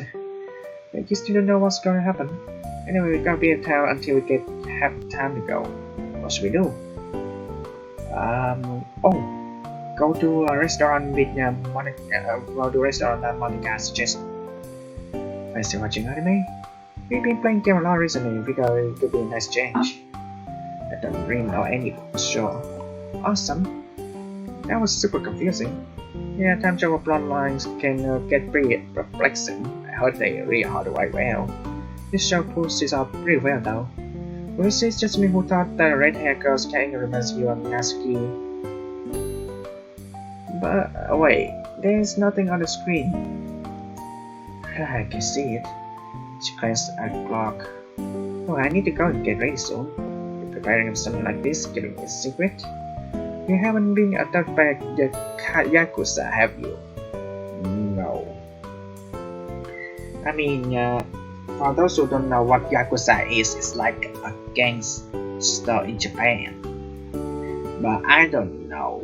But you still don't know what's gonna happen. Anyway, we gotta be in town until we have time to go. What should we do? Go to a restaurant with Monica suggested. Are you still watching anime? We've been playing game a lot recently. We thought it could be a nice change. I don't really know any for sure. Awesome. That was super confusing. Yeah, time travel plot lines can get pretty perplexing. I heard they really hard to write well. This show pulls this off pretty well though. Well, it's just me who thought that red hair girl's kind of reminds you of Natsuki. But wait, there's nothing on the screen. I can see it. She glanced at the clock. Oh, I need to go and get ready soon. You're preparing for something like this, keeping it a secret? You haven't been attacked by the Yakuza, have you? No. I mean, for those who don't know what Yakuza is, it's like a gangster in Japan. But I don't know.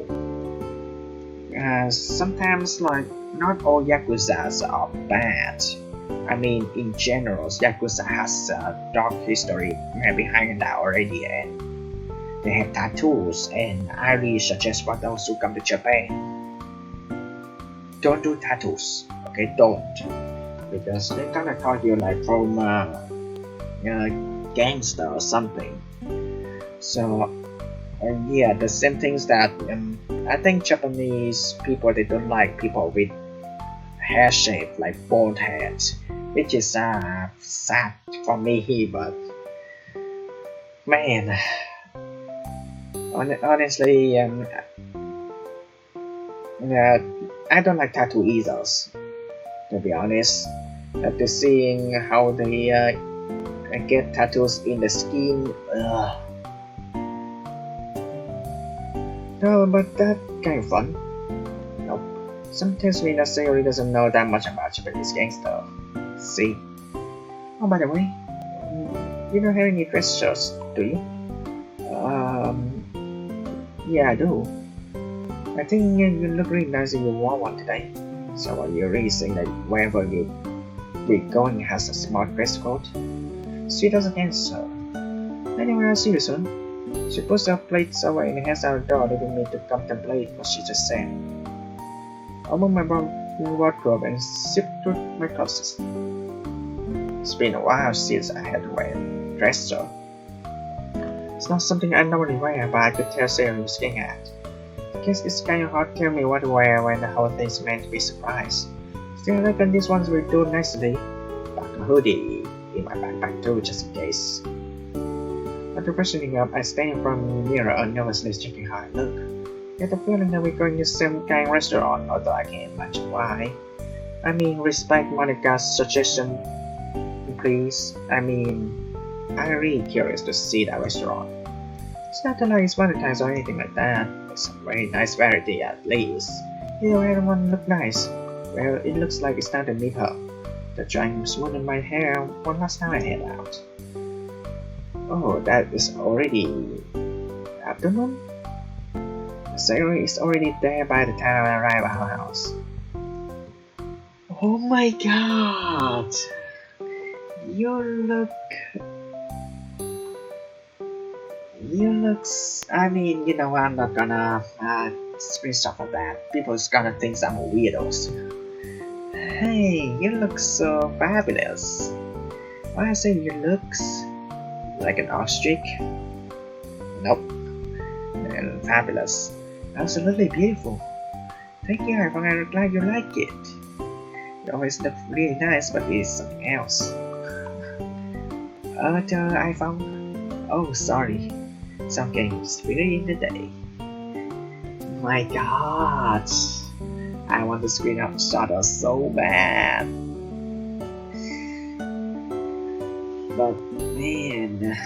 Sometimes, like, not all Yakuzas are bad. I mean, in general, Yakuza has a dark history behind that already, and they have tattoos, and I really suggest for those who come to Japan, don't do tattoos, okay? Don't, because they're gonna call you like from gangster or something. So yeah, the same things that I think Japanese people, they don't like people with hair shape like bald heads, which is sad for me. But man, honestly, I don't like tattoo either. To be honest, after seeing how they get tattoos in the skin, no, but that kind of fun. Nope. Sometimes me that really doesn't know that much about Japanese gangster. See. Oh, by the way, you don't have any dress shirts, do you? Yeah, I do. I think you look really nice if you wore one today. So are you really saying that wherever we're going has a smart dress code? She doesn't answer. Anyway, I'll see you soon. She puts her plates away and heads out the door, leaving me to contemplate what she just said. I'll move my wardrobe and sift through my clothes. It's been a while since I had to wear a dress shirt. It's not something I normally wear, but I could tell Sarah was getting at. I guess it's kind of hard to tell me what to wear when the whole thing's meant to be a surprise. Still, I reckon these ones will do nicely. Got a hoodie in my backpack too, just in case. After freshening up, I stand in front of the mirror nervously checking how I look. I get the feeling that we're going to the same kind of restaurant, although I can't imagine why. I mean, respect Monica's suggestion, please. I mean, I'm really curious to see that restaurant. It's not like it's Valentine's or anything like that. It's a very nice variety at least. Here everyone look nice. Well, it looks like it's time to meet her. The giant smoothed my hair one last time I head out. Oh, that is already afternoon? The Sayori is already there by the time I arrive at our house. Oh my god! You look... I mean, you know, I'm not gonna screenshot of that. People's gonna think I'm a weirdo. Hey, you look so fabulous. Why I say you look like an ostrich? Nope. And fabulous. Absolutely beautiful. Thank you, iPhong. I'm glad you like it. You always look really nice, but it's something else. The iPhong. Oh, sorry. Some games really in the day. My god. I want to screen up Shadow so bad. But man,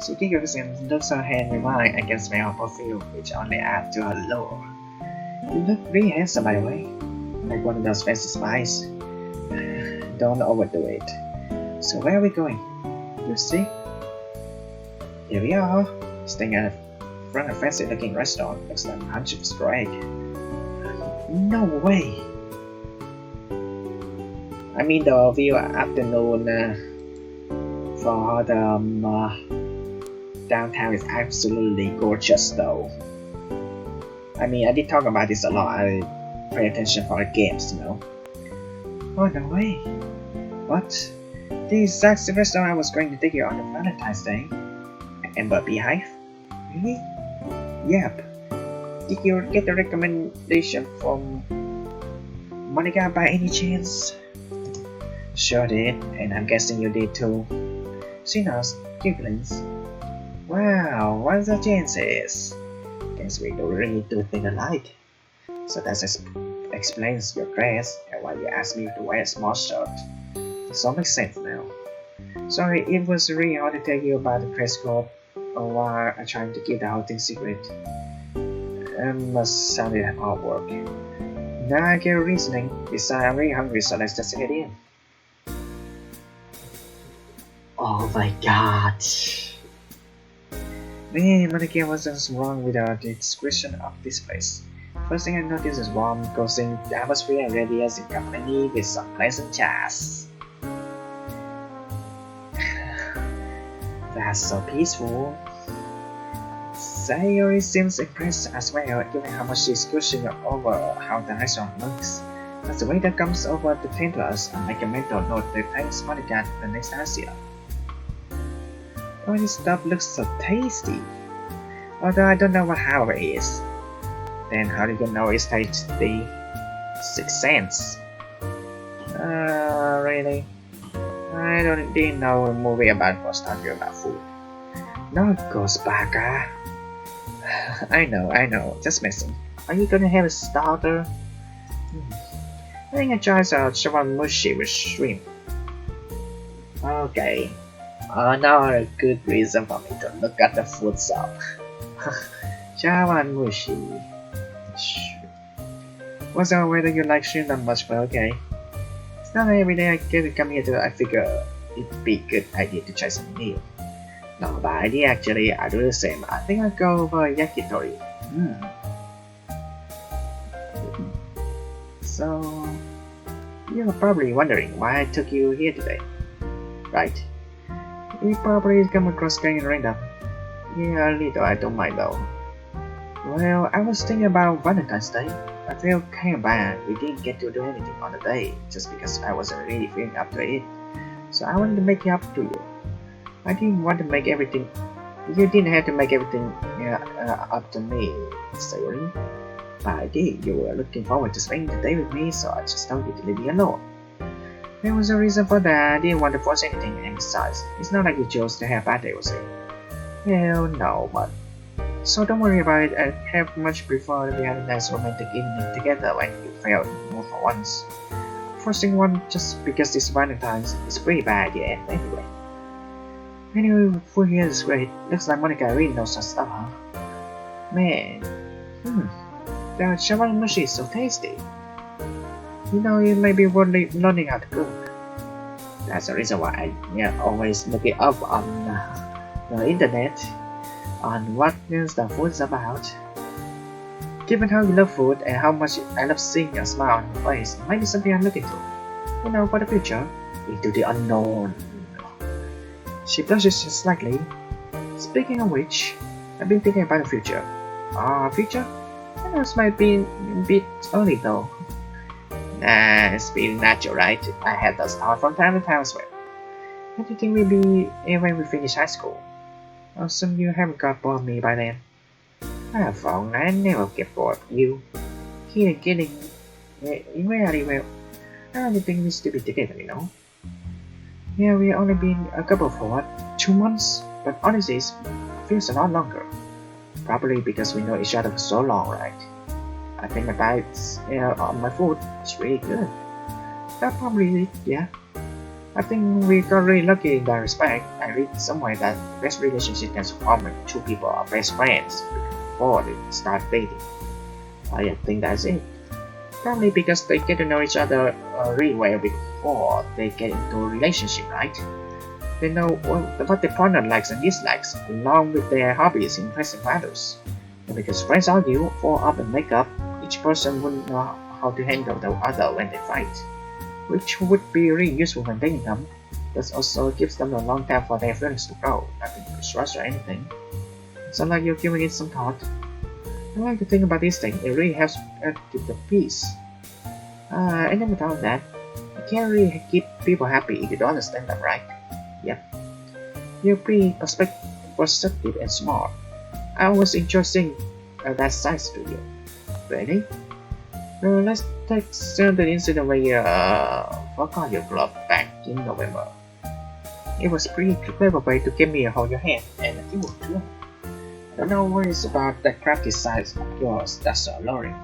she giggles and looks her hand in mine. I can smell her perfume, which only adds to her lure. You look really handsome, by the way, like one of those fancy spies. Don't overdo it. So where are we going? You see? Here we are, staying at front of a fancy-looking restaurant. Looks like a bunch of great. No way! I mean, the view afternoon for the downtown is absolutely gorgeous, though. I mean, I did talk about this a lot. I pay attention for the games, you know. Oh no way! What? The exact restaurant I was going to take you on Valentine's Day. Amber Beehive? Really? Yep. Did you get the recommendation from Monica by any chance? Sure did, and I'm guessing you did too. She knows, giggles. Wow, what the chances? Guess we don't really do things alike. So that explains your dress and why you asked me to wear a small shirt. This all makes sense now. Sorry, it was really hard to tell you about the dress code while I'm trying to keep the whole thing secret. It must sound like hard work. Now I get reasoning. Besides, I'm really hungry, so let's just get in. Oh my god. Man, Monica wasn't wrong with the description of this place. First thing I noticed is warm, cozy atmosphere and ready as in company with some pleasant chats. That's so peaceful. Sayori seems impressed as well, given how much she's gushing over how the restaurant looks. But the waiter comes over to tend to us and make a mental note that thanks Monica for the next Asia. All this stuff looks so tasty. Although I don't know what how it is. Then how do you know it's tasty? 6 cents. Really? I didn't know a movie about nostalgia about food. No Ghostbusters. I know, just messing. Are you gonna have a starter? I think I tried a shawarmushi with shrimp. Okay. Another good reason for me to look at the food shop. Shawarmushi. Wasn't aware that you like shrimp that much, but okay. It's not every day I get to come here to I figure it'd be a good idea to try some new. Not a bad idea actually, I do the same. I think I'll go for yakitori. So, you're probably wondering why I took you here today, right? You probably come across kind of random. Yeah, a little, I don't mind though. Well, I was thinking about Valentine's Day. I feel kind of bad we didn't get to do anything on the day just because I wasn't really feeling up to it. So I wanted to make it up to you. I didn't want to make everything. You didn't have to make everything up to me, Sayori. But I did. You were looking forward to spending the day with me, so I just told you to leave me alone. There was a reason for that. I didn't want to force anything, and besides, it's not like you chose to have a bad day with it. Hell no, but. So don't worry about it. I have much preferred we had a nice romantic evening together when you felt more for once. Forcing one just because it's Valentine's is pretty bad, yeah, anyway. Anyway, food here is great. Looks like Monica really knows her stuff, huh? Man, the shawarma is so tasty. You know, you may be learning how to cook. That's the reason why I always look it up on the internet on what the food is about. Given how you love food and how much I love seeing your smile on your face, it might be something I'm looking to. You know, for the future, into the unknown. She blushes slightly. Speaking of which, I've been thinking about the future. Future? I know it might be a bit early though. Nah, it's been natural, right? I had those thoughts from time to time as well. What do you think we'll be when we finish high school? Some you haven't got bored of me by then. Iphong, I never get bored of you. Kidding. Very well. I don't think we still be together, you know. Yeah, we've only been a couple for what? 2 months? But honestly, it feels a lot longer. Probably because we know each other for so long, right? I think my bites on my food is really good. That probably it, yeah. I think we got really lucky in that respect. I read somewhere that best relationship can form when two people are best friends before they start dating. I think that's it. Probably because they get to know each other really well before they get into a relationship, right? They know what their partner likes and dislikes, along with their hobbies, interests, and values. And because friends argue, fall up and make up, each person would know how to handle the other when they fight, which would be really useful when dating them. This also gives them a long time for their feelings to grow, nothing to rush or anything. Sounds like you're giving it some thought. I like to think about these things, it really helps keep the peace. I never thought of that. You can't really keep people happy if you don't understand them, right? Yep. You're pretty perceptive and smart. I always enjoy seeing that side to you. Really? Let's take the incident where you forgot your glove back in November. It was a pretty clever way to get me to hold your hand, and it worked too. I don't know what it's about that crafty side of yours that's so alluring.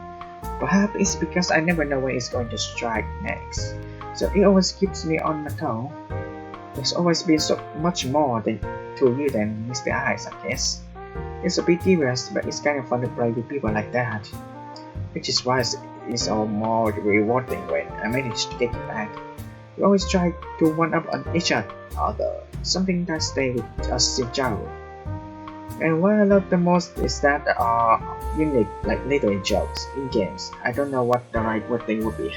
Perhaps it's because I never know when it's going to strike next, so it always keeps me on my toe. There's always been so much more to you than Mr. Eyes, I guess. It's a bit devious, but it's kind of fun to play with people like that. Which is why it's all more rewarding when I manage to get it back. We always try to one-up on each other, something that stays with us in childhood. And what I love the most is that unique, like little jokes in games. I don't know what the right word thing would be.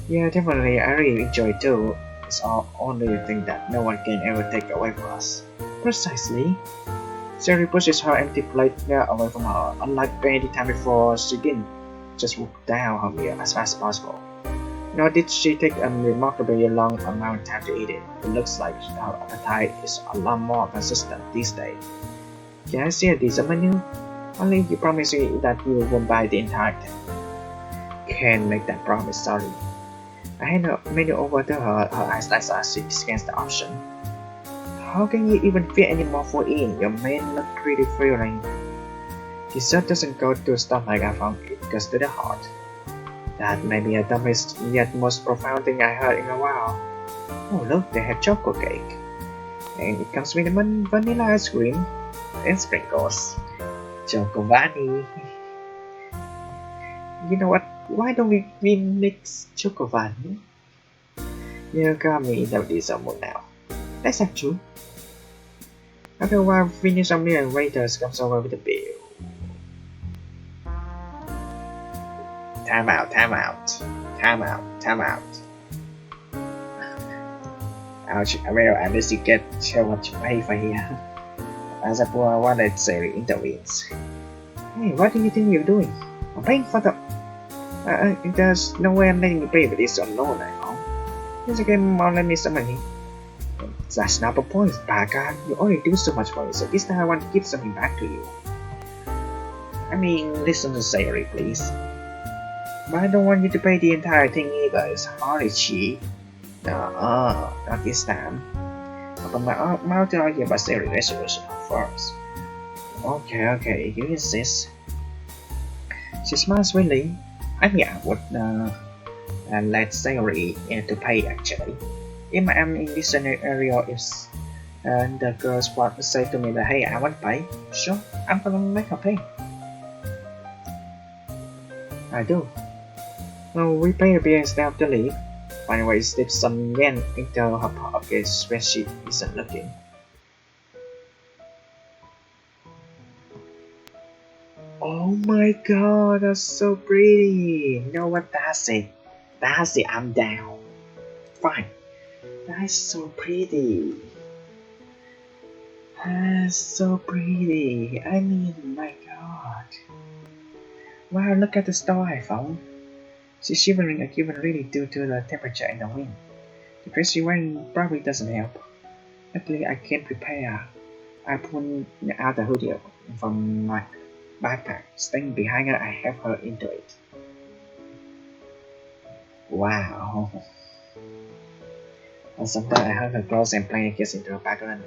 Yeah, definitely, I really enjoy it too. It's the only thing that no one can ever take away from us. Precisely. Sherry pushes her empty plate away from her, unlike any time before. She didn't just walk down her meal as fast as possible. Nor did she take a remarkably long amount of time to eat it. It looks like her appetite is a lot more consistent these days. Can I see a dessert menu? Only you promise me that you won't buy the entire thing. Can't make that promise, sorry. I hand the menu over to her, her eyes light as she scans the option. How can you even fit any more food in? Your men look pretty filling. Dessert doesn't go to stuff like iPhong, it goes to the heart. That may be the dumbest yet most profound thing I heard in a while. Oh look, they have chocolate cake. And it comes with vanilla ice cream and sprinkles. Chocovani. You know what? Why don't we mix Chocovani? You got me in the dessert mood now. That's not true. After a while, we finish our meal and waiters comes over with the bill. Time out. Ouch, well, at least you get so much pay for here. As a poor one that Siri intervenes. Hey, what do you think you're doing? I'm paying for the... there's no way I'm letting you pay for this alone now. It's okay, Mom, let me some money. That's not the point, Baka. You already do so much for me, so this time I want to give something back to you. I mean, listen to Siri, please. But I don't want you to pay the entire thing either, it's hardly cheap. Not this time. Open my mouth to argue about Siri resolution first. Okay, you insist. She smiles sweetly. I would let Siri to pay actually. If I am in this scenario, And the girls would say to me that, hey, I want to pay. Sure, I'm gonna make her pay. I do. Well, we pay the bill instead of the leave. Anyway, slip some yen into her pocket when she isn't looking. Oh my god, that's so pretty. You know what, that's it. That's it, I'm down. Fine. That's so pretty. That's so pretty. I mean, my god. Wow, look at the star I found. She's shivering again really due to the temperature and the wind. The dress she's wearing probably doesn't help. Luckily, I came prepared. I pulled out the hoodie from my backpack. Staying behind her, I helped her into it. Wow. And sometimes I heard her close and playing kiss into the background.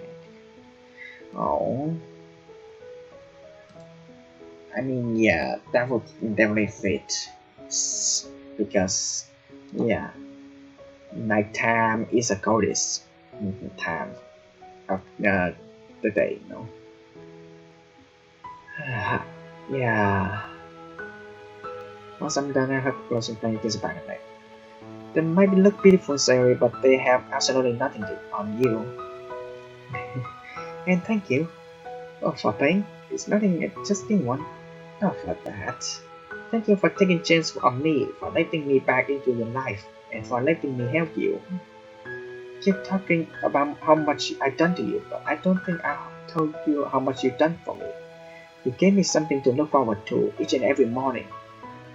Oh. I mean, yeah, that would definitely fit. Because, yeah, nighttime is the coldest time of the day, you know. Yeah. Once I'm done, I have close and playing kiss back at night. They might look beautiful, Sari, but they have absolutely nothing to on you. And thank you. Oh, for paying? It's nothing, just in one. Not for that. Thank you for taking chance on me, for letting me back into your life, and for letting me help you. Keep talking about how much I've done to you, but I don't think I told you how much you've done for me. You gave me something to look forward to each and every morning,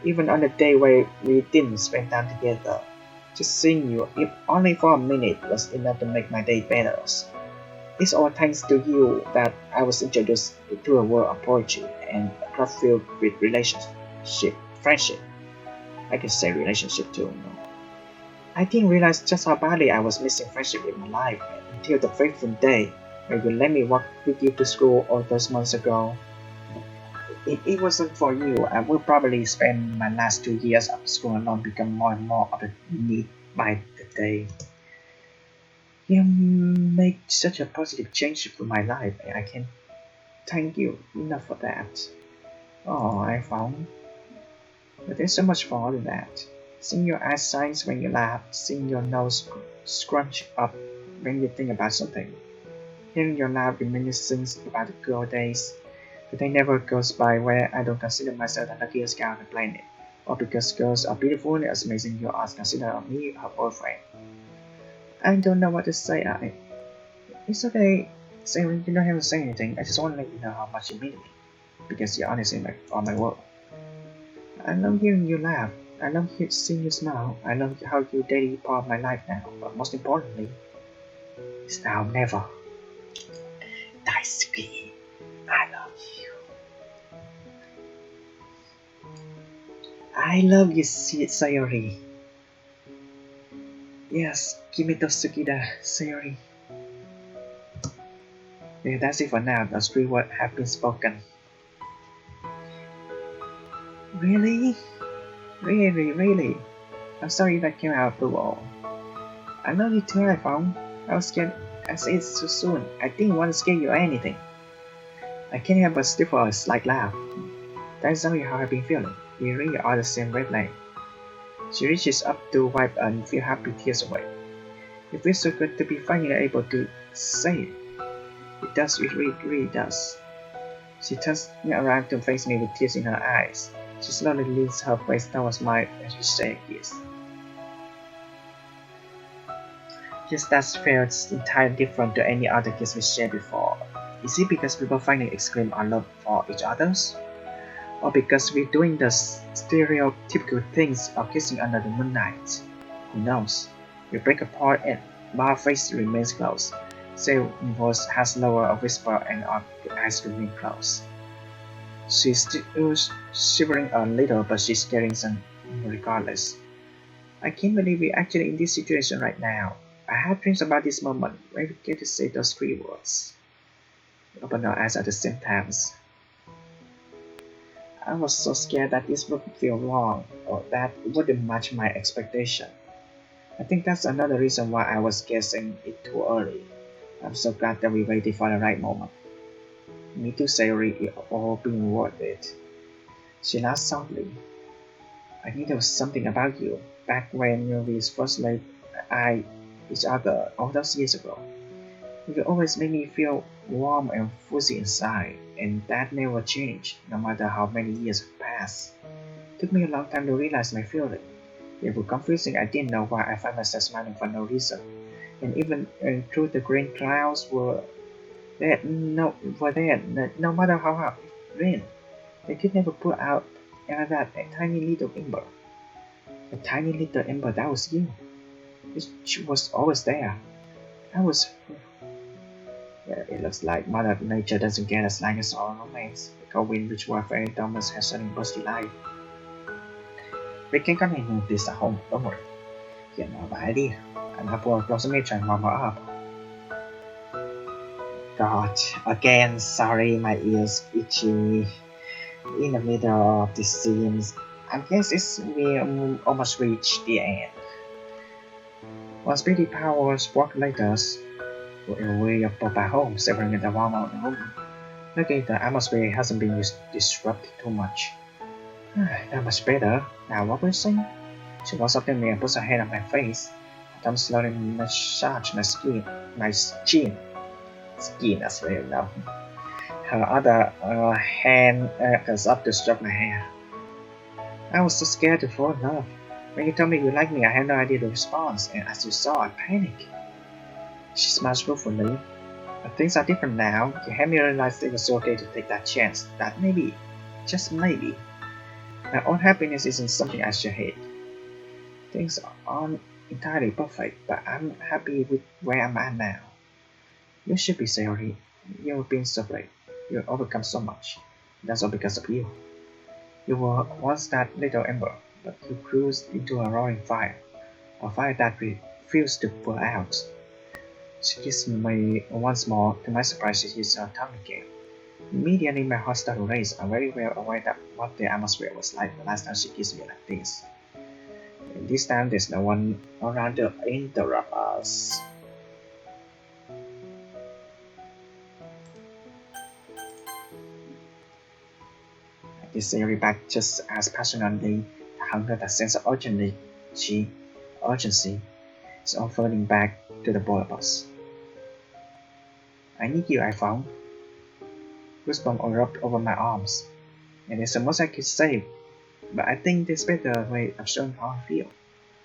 even on the day where we didn't spend time together. Just seeing you, if only for a minute, was enough to make my day better. It's all thanks to you that I was introduced to a world of poetry and a club filled with friendship. I can say relationship too, no? I didn't realize just how badly I was missing friendship in my life until the fateful day when you let me walk with you to school all those months ago. If it wasn't for you, I would probably spend my last 2 years of school alone, become more and more of a need by the day. You make such a positive change for my life, and I can't thank you enough for that. Oh, I found. But there's so much more than that. Seeing your eyes shine when you laugh, seeing your nose scrunch up when you think about something, hearing your laugh reminiscence about the good old days. The day never goes by where I don't consider myself the luckiest guy on the planet, or because girls are beautiful and as amazing you are consider me her boyfriend. I don't know what to say. It's okay. Say you don't have to say anything. I just want to let you know how much you mean to me, because you're honestly all my world. I love hearing you laugh. I love seeing you smile. I love how you're daily part of my life now. But most importantly, is now never. Daisuke, I love you. I love you, Sayori. Yes, Kimi to Sukida, Sayori. Yeah, that's it for now. The 3 words have been spoken. Really? Really? I'm sorry that came out of the wall. I love you too, iPhong. I was scared. I said it too soon. I didn't want to scare you or anything. I can't help but stifle a slight laugh. That's exactly how I've been feeling. We really are the same wavelength. She reaches up to wipe a few happy tears away. It feels so good to be finally able to say it. It does, it really does. She turns around to face me with tears in her eyes. She slowly leans her face towards mine as we share a kiss. Kiss that feels entirely different to any other kiss we shared before. Is it because people finally exclaim our love for each other's? Or because we're doing the stereotypical things of kissing under the moonlight? Who knows? We break apart and our face remains close. Sale's voice has lowered a whisper and our eyes remain closed. She's still shivering a little, but she's getting some regardless. I can't believe we're actually in this situation right now. I have dreams about this moment where we get to say those 3 words. We open our eyes at the same time. I was so scared that this would feel wrong, or that it wouldn't match my expectation. I think that's another reason why I was guessing it too early. I'm so glad that we waited for the right moment. Me too, Sayori, it all been worth it. She laughed softly. I knew there was something about you back when we first laid eyed each other all those years ago. You always made me feel warm and fuzzy inside, and that never changed, no matter how many years have passed. It took me a long time to realize my feeling. It was confusing. I didn't know why I found myself smiling for no reason. And even through the green clouds were there, no matter how hard it rained. They could never put out even that a tiny little ember. A tiny little ember, that was you. She was always there. I was. Yeah, it looks like Mother Nature doesn't get us like us all romance. The cold wind which was very Thomas has suddenly busted life. We can continue this at home, don't worry. Hiện ở bãi đi. And have a approximation warm her up. God, again, sorry, my ears itchy. In the middle of this scene, I guess we almost reached the end. Once Speedy Powers walked like us, we are back home, savoring the warm out the room. Luckily, the atmosphere hasn't been disrupted too much. That much better. Now, what we're saying? She walks up to me and puts her hand on my face. Her thumb slowly massaged my chin. Skin as well now. Her other hand is up to stroke my hair. I was so scared to fall in love. When you told me you liked me, I had no idea the response, and as you saw, I panicked. She smiled ruefully. But things are different now. You had me realize it was okay to take that chance. That maybe, just maybe, my own happiness isn't something I should hate. Things aren't entirely perfect, but I'm happy with where I'm at now. You should be sorry. You've been so brave. You've overcome so much. That's all because of you. You were once that little ember, but you grew into a roaring fire. A fire that refused to put out. She kissed me once more. To my surprise, she used her tongue again. Immediately, my heart started to race. I'm very well aware that what the atmosphere was like the last time she kissed me like this. And this time, there's no one around to interrupt us. This series back just as passionately, the hunger, that sense of urgency is all floating back to the both of us. I need you, iPhong. Goosebumps erupted over my arms, and there's so much I could say, but I think there's a better way of showing how I feel.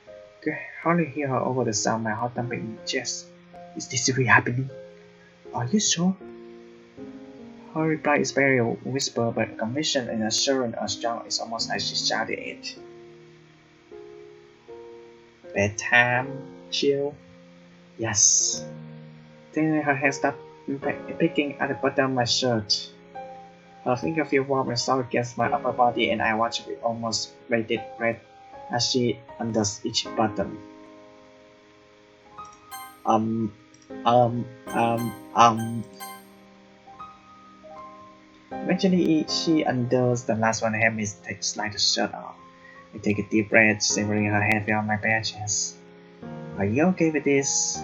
I could hardly hear her over the sound of my heart thumping in my chest. Is this really happening? Are you sure? Her reply is very whisper, but conviction and assurance are strong. It's almost like she shouted it. Bedtime, chill. Yes. Then her hand stopped picking at the bottom of my shirt. Her finger feel warm and soft against my upper body, and I watched with almost bated breath as she undoes each button. Eventually, she undoes the last one and had me slide the shirt off. I take a deep breath, shivering her hand fell on my bare chest. Are you okay with this?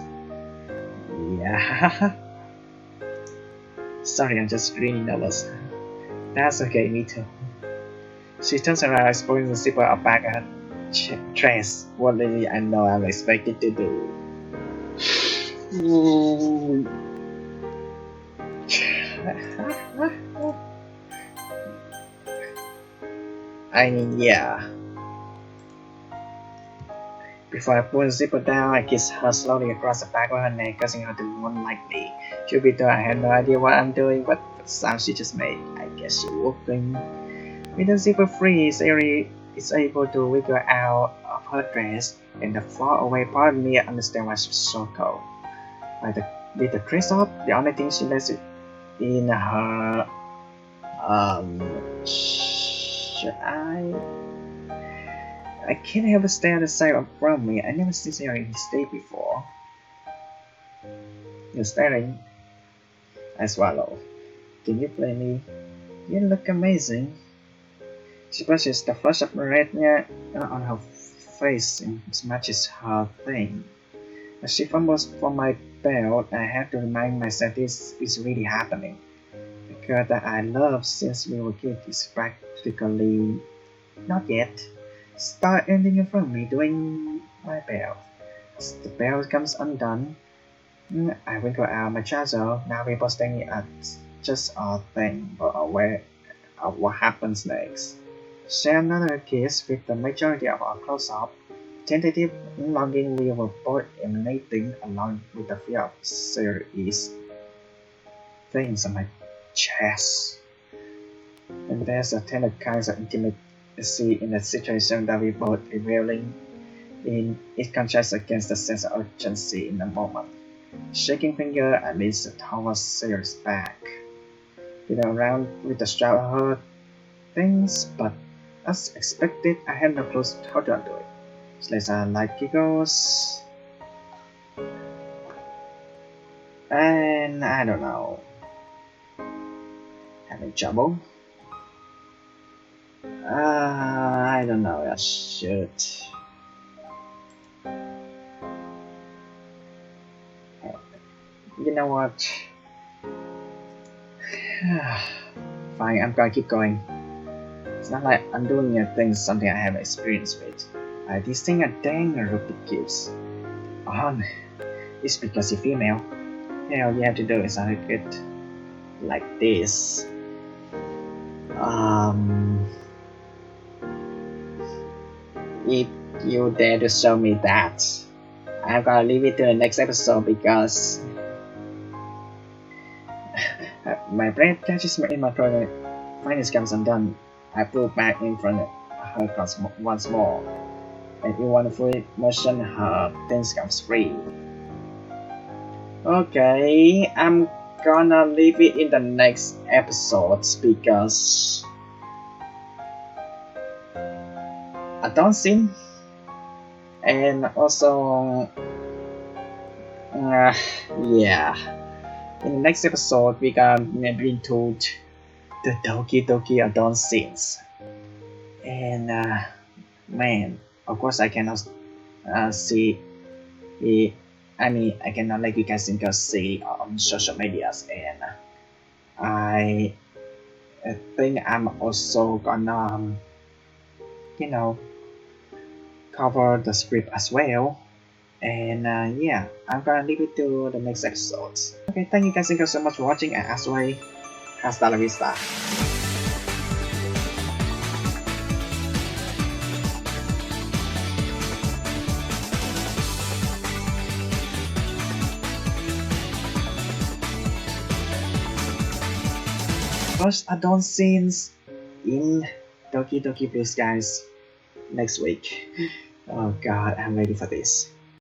Yeah. Sorry, I'm just really nervous. That's okay, me too. She turns around, exposing the zipper up back her dress. What really I know I'm expected to do. I mean, yeah. Before I pull the zipper down, I kiss her slowly across the back of her neck, causing her to moan lightly. Truth be told, I had no idea what I'm doing, but the sound she just made, I guess she walking. With the zipper free, Sayori is able to wiggle out of her dress, and the far away part of me understands why she's so cold. With the dress off, the only thing she lets in her should I can't help but stare at the sight around me. I never seen Sayori in this state before. You're staring. I swallow. Can you blame me? You look amazing. She brushes the flush of red on her face and matches her thing. As she fumbles for my belt, I have to remind myself this is really happening. The girl that I love since we were kids is practically not yet. Start ending in front of me doing my belt. As the belt comes undone, I wrinkle out my trousers. Now we're posting at just a thing, but aware of what happens next. Share another kiss with the majority of our close-up. Tentative longing we were both emanating along with the fear of serious things on my chest. And there's a tender kind of intimacy in the situation that we both revealing in it contrasts against the sense of urgency in the moment. Shaking finger at least towards Sayre's back. Feeling around with the strap of her things, but as expected, I had no clue how to undo it. Slash light giggles. And I don't know. Having trouble? I don't know, I should. You know what? Fine, I'm gonna keep going. It's not like undoing a thing something I haven't experienced with. This thing are dang ridiculous. It's because you're female. All you have to do is look it like this. If you dare to show me that, I'm gonna leave it to the next episode because my brain catches me in my throat. Finally comes undone. I pull back in front of her once more, and in one full motion, her things comes free. Okay, I'm gonna leave it in the next episodes because I don't see, and also, yeah. In the next episode, we gonna be into the Doki Doki adult scenes, and man, of course I cannot see it. I mean, I cannot let you guys see on social medias, and I think I'm also gonna, cover the script as well. And yeah, I'm gonna leave it to the next episodes. Okay, thank you guys so much for watching, and as always, hasta la vista. First adult scenes in Doki Doki Blues, guys, next week. Oh god, I'm ready for this.